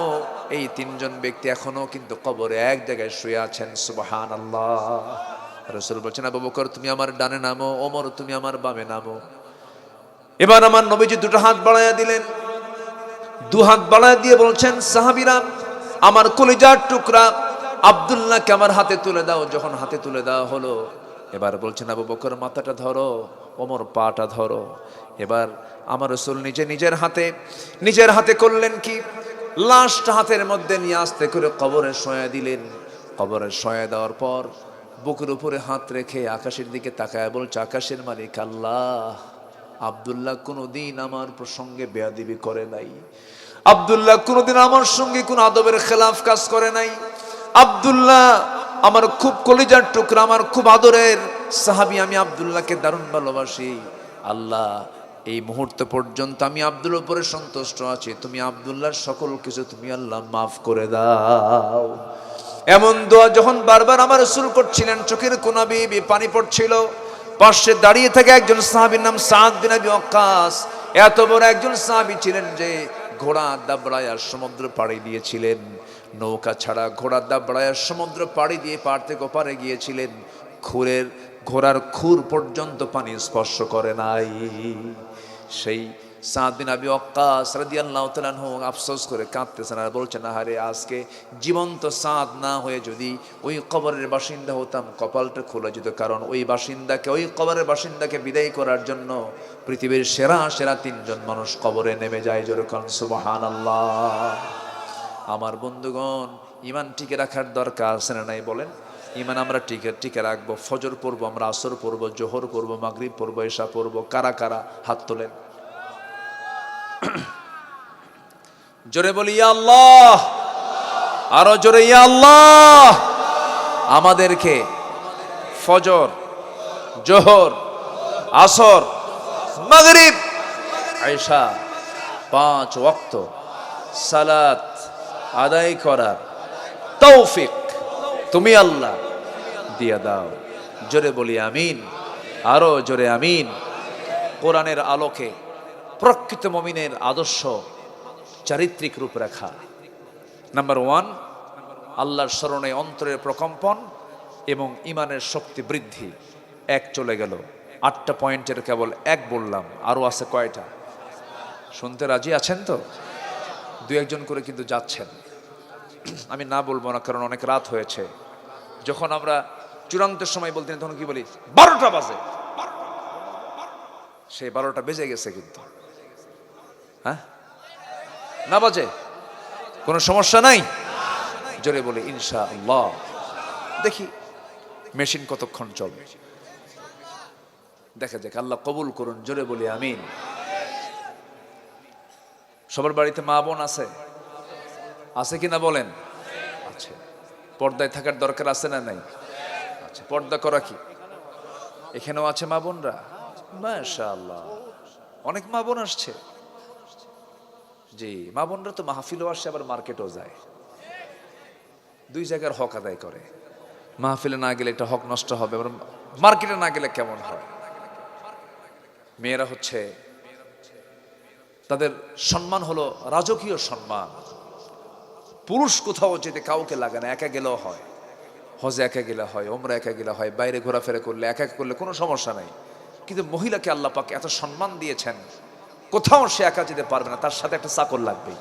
এই তিনজন ব্যক্তি এখনো কিন্তু কবরে এক জায়গায় শুয়ে আছেন। সুবহানাল্লাহ। রাসূল বলছেন, আবু বকর তুমি আমার ডানে নামো, ওমর তুমি আমার বামে নামো। এবার আমার নবীজি দুটো হাত বাড়াইয়া দিলেন। দু হাত বাড়াইয়া দিয়ে বলছেন, সাহাবীরা, আমার কলিজার টুকরা আব্দুল্লাহকে আমার হাতে তুলে দাও। যখন হাতে তুলে দেওয়া হলো, এবার বলছেন, আবু বকর মাথাটা ধরো, ওমর পাটা ধরো। এবার আমার রাসূল নিজের হাতে করলেন কি, লাশটা হাতের মধ্যে নিয়ে আস্তে করে কবরে শোয়া দিলেন। কবরে শোয়া দেওয়ার পর বুকের উপরে হাত রেখে আকাশের দিকে তাকায় বলছে, আকাশের মালিক আল্লাহ, আব্দুল্লাহ কোনোদিন আমার প্রসঙ্গে বেয়াদবি করে নাই। আব্দুল্লাহ কোনোদিন আমার সঙ্গে কোন আদবের খেলাফ কাজ করে নাই। আব্দুল্লাহ আমার খুব কলিজার টুকরা, আমার খুব আদরের সাহাবী। আমি আব্দুল্লাহকে দারুণ ভালোবাসি। আল্লাহ, এই মুহূর্ত পর্যন্ত আমি আব্দুল্লাহর উপরে সন্তুষ্ট আছি। তুমি আব্দুল্লাহর সকল কিছু তুমি আল্লাহ মাফ করে দাও। এমন দোয়া যখন বারবার আমার রাসূল করছিলেন, চোখের কোনা বেয়ে পানি পড়ছিল। পাশে দাঁড়িয়ে থেকে একজন সাহাবীর নাম সাদ বিন আবি ওয়াক্কাস। এত বড় একজন সাহাবী ছিলেন যে ঘোড়া দাবড়ায়া সমুদ্র পাড়ি দিয়েছিলেন। নৌকা ছাড়া ঘোড়া দাবড়ায়া সমুদ্র পাড়ি দিয়ে পার থেকে ওপারে গিয়েছিলেন। ঘোড়ার খুর পর্যন্ত পানি স্পর্শ করে নাই। সেই সাদ বিন আবি ওয়াক্কাস রাদিয়াল্লাহু তাআলা আনহু আফসোস করে কাঁদতেছেন আর বলছেন, আহারে, আজকে জীবন্ত সাদ না হয়ে যদি ওই কবরের বাসিন্দা হতাম, কপালটা খুলে যেত। কারণ ওই কবরের বাসিন্দাকে বিদায় করার জন্য পৃথিবীর সেরা তিনজন মানুষ কবরে নেমে যায়। যেরকম সুবহানাল্লাহ। আমার বন্ধুগণ, ঈমান টিকে রাখার দরকার আছে না নাই বলেন? ঈমান আমরা টিকে রাখবো। ফজর পড়বো, আমরা আসর পড়বো, জোহর পড়বো, মাগরিব পড়বো, এশা পড়বো। কারা কারা হাত তোলেন? জোরে বলি ইয়া আল্লাহ, আরো জোরে ইয়া আল্লাহ। আমাদেরকে ফজর, জোহর, আসর, মাগরিব, এশা 5 ওয়াক্ত সালাত আদায় করার তৌফিক তুমি আল্লাহ দিয়ে দাও। জোরে বলি আমিন, আরো জোরে আমিন। কোরআনের আলোকে প্রকৃত মুমিনের আদর্শ চারিত্রিক রূপরেখা। নাম্বার 1, আল্লাহর স্মরণে অন্তরের প্রকম্পন এবং ঈমানের শক্তি বৃদ্ধি। 1 চলে গেল, 8টা পয়েন্টের কেবল 1 বললাম, আরো আছে কয়টা? শুনতে রাজি আছেন তো? 2-1 করে কিন্তু যাচ্ছেন। আমি না বলবো না, কারণ অনেক রাত হয়েছে। যখন আমরা চূড়ান্তের সময় বলতেন তখন কি বলি? 12টা বাজে। সেই 12টা বেজে গেছে কিন্তু, হ্যাঁ না বাজে? কোনো সমস্যা নাই? জোরে বলে ইনশাআল্লাহ। দেখি মেশিন কতক্ষণ চলবে, দেখা যাক। আল্লাহ কবুল করুন। জোরে বলি আমিন। সবার বাড়িতে মা বোন আছে কিনা বলেন? আছে। পর্দায় থাকার দরকার আছে না নাই? আচ্ছা, পর্দা করা কি এখানেও আছে মা বোনরা? মাশাআল্লাহ, অনেক মা বোন আসছে। জি, মা বোনরা তো মাহফিলও আসে, আবার মার্কেটও যায়। 2 জায়গার হক আদায় করে। মাহফিলে না গেলে একটা হক নষ্ট হবে, আবার মার্কেটে না গেলে কেমন হয়? মেয়েরা হচ্ছে, তাদের সম্মান হলো রাজকীয় সম্মান। পুরুষ কোথাও যেতে কাউকে লাগে না, একা গেলেও হয়। হজে একা গেলে হয়, ওমরা একা গেলে হয়, বাইরে ঘোরাফেরা করলে একা করলে কোনো সমস্যা নাই। কিন্তু মহিলাকে আল্লাহ পাক এত সম্মান দিয়েছেন, কোথাও সে একা যেতে পারবে না, তার সাথে একটা চাকর লাগবেই।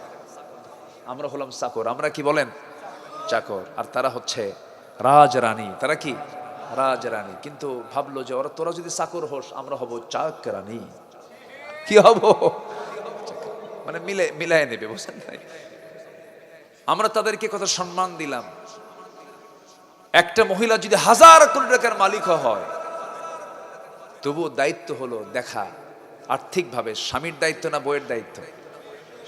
আমরা হলাম চাকর, আমরা কি বলেন? চাকর। আর তারা হচ্ছে রাজরানী। তারা কি? রাজরানী। কিন্তু ভাবলো যে তোরা যদি চাকর হোস, আমরা হব চাকরানী। কি হব? মানে মিলায় নেবে, বুঝছেন? আমরা তাদেরকে কত সম্মান দিলাম। একটা মহিলা যদি 1000 কোটি টাকার মালিক হয়, তবুও দায়িত্ব হলো দেখা আর্থিকভাবে স্বামীর দায়িত্ব না বইয়ের দায়িত্ব?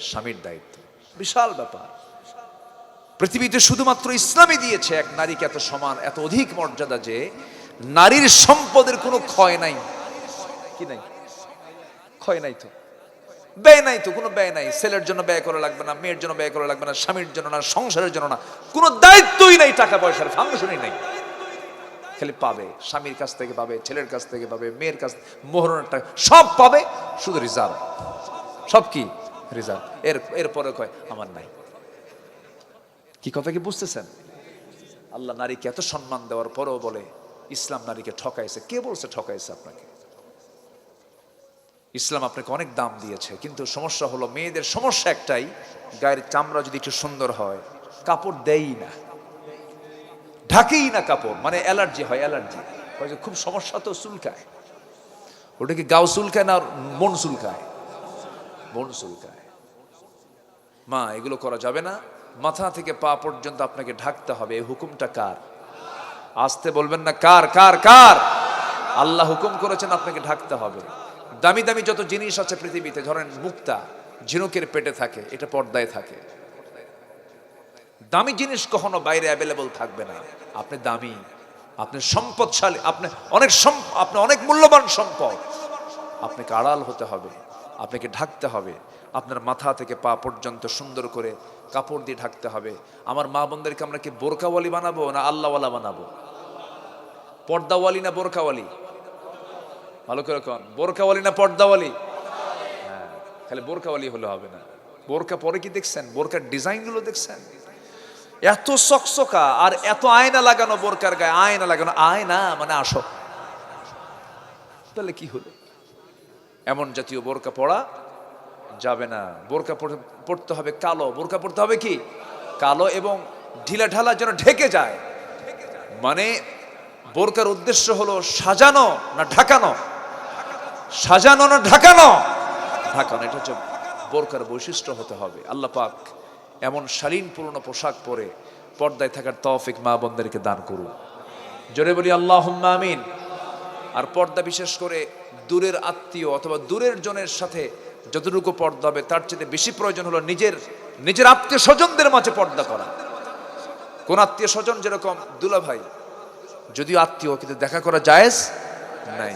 স্বামীর দায়িত্ব। বিশাল ব্যাপার। পৃথিবীতে শুধুমাত্র ইসলামই দিয়েছে এক নারীকে এত সমান, এত অধিক মর্যাদা যে নারীর সম্পদের কোনো ক্ষয় নাই। কি নাই? ক্ষয় নাই তো, ব্যয় নাই তো, কোনো ব্যয় নাই। ছেলের জন্য ব্যয় করা লাগবে না, মেয়ের জন্য ব্যয় করা লাগবে না, স্বামীর জন্য না, সংসারের জন্য না, কোনো দায়িত্বই নাই, টাকা পয়সার ফাংশনই নাই। খালি পাবে, স্বামীর কাছ থেকে পাবে, ছেলের কাছ থেকে পাবে, মেয়ের কাছ, মোহরের টাকা সব পাবে, শুধু রিজার্ভ। সব কি? রিজার্ভ। এরপরে কয় আমার নাই। কি কথা কি বুঝতেছেন? আল্লাহ নারীকে এত সম্মান দেওয়ার পরেও বলে ইসলাম নারীকে ঠকাইছে। কে বলছে ঠকাইছে আপনাকে? ইসলাম আপনাকে অনেক দাম দিয়েছে, কিন্তু সমস্যা হলো মেয়েদের সমস্যা একটাই, গায়ের চামড়া যদি একটু সুন্দর হয় কাপড় দেয়ই না, ঢাকেই না কাপড়, মানে অ্যালার্জি হয়। অ্যালার্জি হয় যে খুব সমস্যা, তো চুলকায়। ওটা কি গাও চুলকায় না মন চুলকায়? মন চুলকায়। মা, এগুলো করা যাবে না। মাথা থেকে পা পর্যন্ত আপনাকে ঢাকতে হবে। এই হুকুমটা কার? আসতে বলবেন না, কার কার কার? আল্লাহ হুকুম করেছেন আপনাকে ঢাকতে হবে। দামি দামি যত জিনিস আছে পৃথিবীতে, ধরেন মুক্তা ঝিনুকের পেটে থাকে, এটা পর্দায় থাকে। দামি জিনিস কখনো বাইরে অ্যাভেলেবল থাকবে না। আপনি দামি, আপনি সম্পদশালী, আপনি অনেক মূল্যবান সম্পদ। আপনাকে আড়াল হতে হবে, আপনাকে ঢাকতে হবে। আপনার মাথা থেকে পা পর্যন্ত সুন্দর করে কাপড় দিয়ে ঢাকতে হবে। আমার মা বোনদেরকে আমরা কি বোরকাওয়ালি বানাবো না আল্লাহওয়ালা বানাবো? পর্দাওয়ালি না বোরকাওয়ালি? ভালো করে কোন, বোরকাওয়ালি না পর্দাওয়ালি? হ্যাঁ, খালি বোরকাওয়ালি হলে হবে না। বোরকা পরে কি দেখছেন? বোরকার ডিজাইন গুলো দেখছেন? এত চকচকা আর এত আয়না লাগানো বোরকার গায়ে, আয়না লাগানো। আয়না মানে আসো, তাহলে কি হলো? এমন জাতীয় বোরকা পরা যাবে না। বোরকা পড়তে হবে কালো। বোরকা পড়তে হবে কি? কালো, এবং ঢিলা ঢালা যেন ঢেকে যায়। মানে বোরকার উদ্দেশ্য হলো সাজানো না ঢাকানো? সাজানো না ঢাকানো? ঢাকানো। এটা হচ্ছে বোরকার বৈশিষ্ট্য হতে হবে। আল্লাহ পাক এমন শালীনপূর্ণ পোশাক পরে পর্দায় থাকার তৌফিক মা বোনদেরকে দান করুন। জোরে বলি আল্লাহুম্মা আমিন। আর পর্দা বিশেষ করে দূরের আত্মীয় অথবা দূরের জনের সাথে যতটুকু পর্দা হবে তার চেয়ে বেশি প্রয়োজন হলো নিজের আত্মীয় স্বজনদের মাঝে পর্দা করা। কোন আত্মীয় স্বজন, যেরকম দুলা ভাই, যদিও আত্মীয় কিন্তু দেখা করা জায়েজ নাই।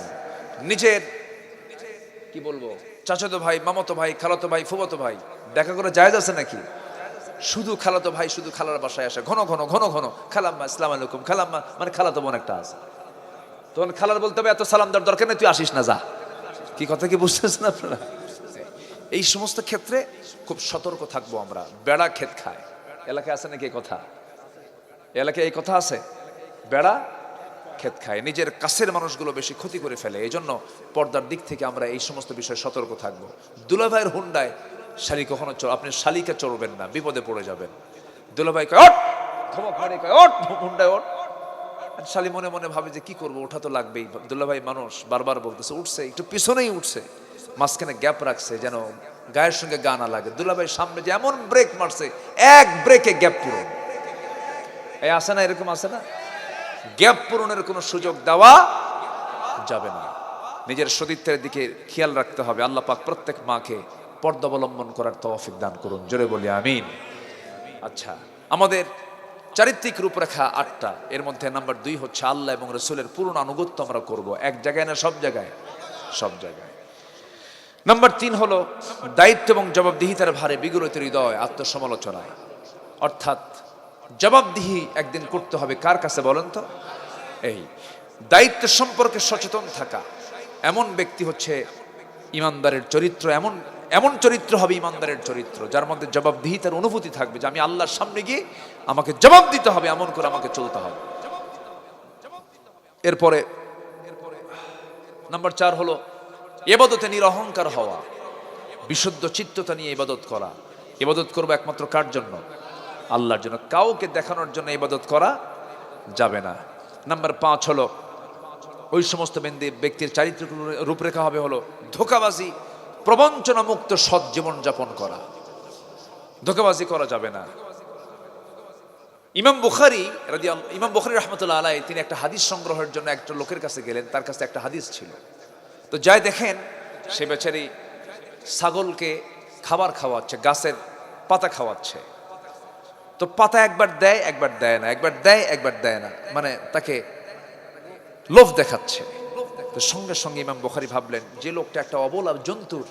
নিজের কি বলবো, চাচাতো ভাই, মামাতো ভাই, খালাতো ভাই, ফুফাতো ভাই, দেখা করা জায়েজ আছে নাকি? শুধু খালাতো ভাই শুধু খালার বাসায় আসে ঘন ঘন ঘন ঘন, খালাম্মা আসসালামু আলাইকুম, খালাম্মা মানে খালাতো বোন একটা আছে, তখন খালার বলতে হবে এত সালাম দেওয়ার দরকার নেই, তুই আসিস না, যা। কি কথা কি বুঝতেছেন আপনারা? এই সমস্ত ক্ষেত্রে খুব সতর্ক থাকবো আমরা। বেড়া ক্ষেত খায়। এলাকায় আছে নাকি এই কথা? এলাকায় এই কথা আছে? বেড়া ক্ষেত খায়। নিজের কাছের মানুষগুলো বেশি ক্ষতি করে ফেলে। এই জন্য পর্দার দিক থেকে আমরা এই সমস্ত বিষয়ে সতর্ক থাকবো। দুলাভাইয়ের হুন্ডায় শালি কখনো আপনি শালিকে চড়বেন না, বিপদে পড়ে যাবেন। দুলাভাই কয় ওঠ, ধমক মারে কয় ওঠ, হুন্ডায় ওঠ। শালি মনে মনে ভাবে যে কি করবো, ওঠা তো লাগবেই। দুলাভাই মানুষ, বারবার বলতেছে উঠছে, একটু পিছনেই উঠছে, মাঝখানে গ্যাপ রাখছে যেন গায়ের সঙ্গে গা না লাগে। দুলাভাই সামনে যে এমন ব্রেক মারছে, এক ব্রেকে গ্যাপ পূরণ। এই আসে না, এরকম আসে না? গ্যাপ পূরণের কোনো সুযোগ দেওয়া যাবে না। নিজের সতীত্বের দিকে খেয়াল রাখতে হবে। আল্লাহ পাক প্রত্যেক মাকে পর্দা অবলম্বন করার তৌফিক দান করুন। জোরে বলি আমিন। আচ্ছা, আমাদের চারিত্রিক রূপরেখা 8টা। এর মধ্যে নাম্বার 2 হচ্ছে আল্লাহ এবং রাসূলের পূর্ণ আনুগত্য আমরা করব। এক জায়গায় না, সব জায়গায়? সব জায়গায়। নাম্বার 3 হলো দায়িত্ব এবং জবাবদিহিতার ভারে বিগলিত হৃদয় আত্মসমালোচনায়। অর্থাৎ জবাবদিহি একদিন করতে হবে কার কাছে বলেন তো? এই দায়িত্ব সম্পর্কে সচেতন থাকা। এমন ব্যক্তি হচ্ছে ইমানদারের চরিত্র। এমন চরিত্র হবে ইমানদারের চরিত্র, যার মধ্যে জবাবদিহিতার অনুভূতি থাকবে যে আমি আল্লাহর সামনে গিয়ে আমাকে জবাব দিতে হবে, এমন করে আমাকে চলতে হবে। এরপরে নাম্বার 4 হলো ইবাদতে নিরহংকার হওয়া, বিশুদ্ধ চিত্ততা নিয়ে ইবাদত করা। ইবাদত করবো একমাত্র কার জন্য? আল্লাহর জন্য। কাউকে দেখানোর জন্য ইবাদত করা যাবে না। নাম্বার 5 হলো ওই সমস্ত ব্যক্তির চারিত্রিক রূপরেখা হবে হলো ধোঁকাবাজি, প্রবঞ্চনা মুক্ত সৎ জীবন যাপন করা। ধোঁকাবাজি করা যাবে না। ইমাম বুখারী রাহমাতুল্লাহ আলাইহি তিনি একটা হাদিস সংগ্রহের জন্য একটা লোকের কাছে গেলেন, তার কাছে একটা হাদিস ছিল। তো যাই দেখেন সে বেচারি ছাগলকে খাবার খাওয়াচ্ছে, গাছের পাতা খাওয়াচ্ছে। তো পাতা একবার দেয় একবার দেয় না, একবার দেয় একবার দেয় না, মানে তাকে লোভ দেখাচ্ছে। তো সঙ্গে সঙ্গে ইমাম বুখারী ভাবলেন যে লোকটা একটা অবলা জন্তুর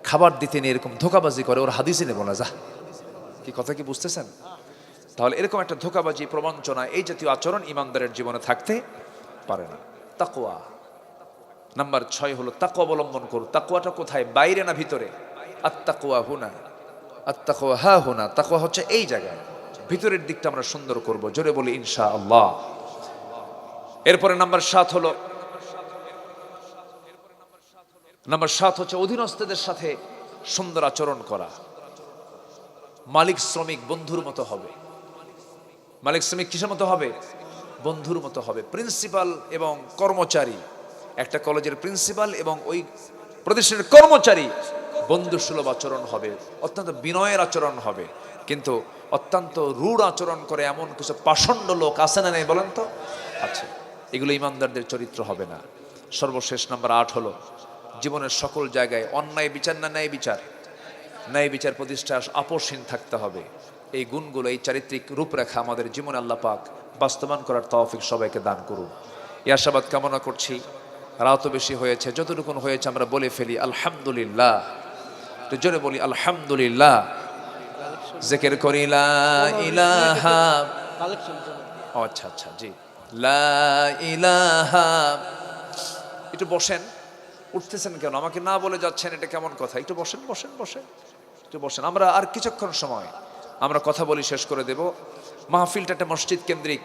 খাবার দিতে নিয়ে এরকম ধোঁকাবাজি করে, ওর হাদিসই নেব না। যা, কি কথা কি বুঝতেছেন? তাহলে এরকম একটা ধোঁকাবাজি, প্রবঞ্চনা, এই জাতীয় আচরণ ইমানদারের জীবনে থাকতে পারে না। তাকওয়া নাম্বার 6 হলো তাকওয়া অবলম্বন করুন। তাকওয়াটা কোথায়? বাইরে না ভিতরে? আত্তাকওয়া হুনা, আত্তাকওয়া হা হুনা। তাকওয়া হচ্ছে এই জায়গায়, ভিতরের দিকটা আমরা সুন্দর করব, জোরে বলি ইনশাআল্লাহ। এরপরে নাম্বার 7 হলো, নাম্বার 7 হচ্ছে অধীনস্থদের সাথে সুন্দর আচরণ করা। মালিক শ্রমিক বন্ধুর মতো হবে। মালিক শ্রমিক কিসের মতো হবে? বন্ধুর মতো হবে। প্রিন্সিপাল এবং কর্মচারী, একটা কলেজের প্রিন্সিপাল এবং ওই প্রতিষ্ঠানের কর্মচারী বন্ধুসুলভ আচরণ হবে, অত্যন্ত বিনয়ের আচরণ হবে। কিন্তু অত্যন্ত রূঢ় আচরণ করে এমন কিছু পাষণ্ড লোক আছে না নেই বলেন তো? আচ্ছা, এগুলো ইমানদারদের চরিত্র হবে না। সর্বশেষ নাম্বার 8 হলো জীবনের সকল জায়গায় অন্যায় বিচার না ন্যায় বিচার, ন্যায় বিচার প্রতিষ্ঠা আপোষহীন থাকতে হবে। এই গুণগুলো, এই চারিত্রিক রূপরেখা আমাদের জীবনে আল্লাহ পাক বাস্তবায়ন করার তৌফিক সবাইকে দান করুন। এই আশাবাদ কামনা করছি। রাতও বেশি হয়েছে, যতটুকু হয়েছে আমরা বলে ফেলি আলহামদুলিল্লাহ। তো জোরে বলি আলহামদুলিল্লাহ। জিকির করি লা ইলাহা, আচ্ছা আচ্ছা জি, লা ইলাহা। একটু বসেন, উঠতেছেন কেন? আমাকে না বলে যাচ্ছেন, এটা কেমন কথা? একটু বসেন বসেন বসেন, একটু বসেন। আমরা আর কিছুক্ষণ সময় আমরা কথা বলি, শেষ করে দেব। মাহফিলটা একটা মসজিদ কেন্দ্রিক,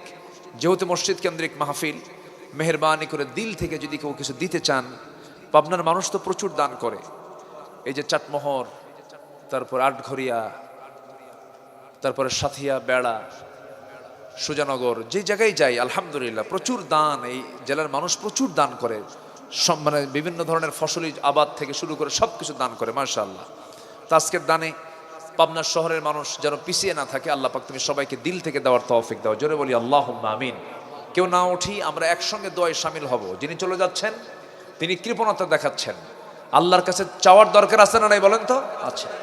যেহেতু মসজিদ কেন্দ্রিক মাহফিল, মেহেরবানি করে দিল থেকে যদি কেউ কিছু দিতে চান, পাবনার মানুষ তো প্রচুর দান করে। এই যে চাটমোহর, তারপর আটঘরিয়া, তারপরে সাথিয়া, বেড়া, সুজানগর, যে জায়গায় যাই আলহামদুলিল্লাহ প্রচুর দান। এই জেলার মানুষ প্রচুর দান করে, মানে বিভিন্ন ধরনের ফসলি আবাদ থেকে শুরু করে সব কিছু দান করে, মাশাআল্লাহ। তো আজকের দানে পাবনা শহরের মানুষ যেন পিছিয়ে না থাকে। আল্লাহ পাক তুমি সবাইকে দিল থেকে দেওয়ার তৌফিক দাও, জোরে বলি আল্লাহুম্মা আমিন। কেউ না উঠি, আমরা একসঙ্গে দোয়ায় শামিল হব। যিনি চলে যাচ্ছেন তিনি কৃপণতা দেখাচ্ছেন, আল্লাহর কাছে চাওয়ার দরকার আছে না নাই বলেন তো? আচ্ছা।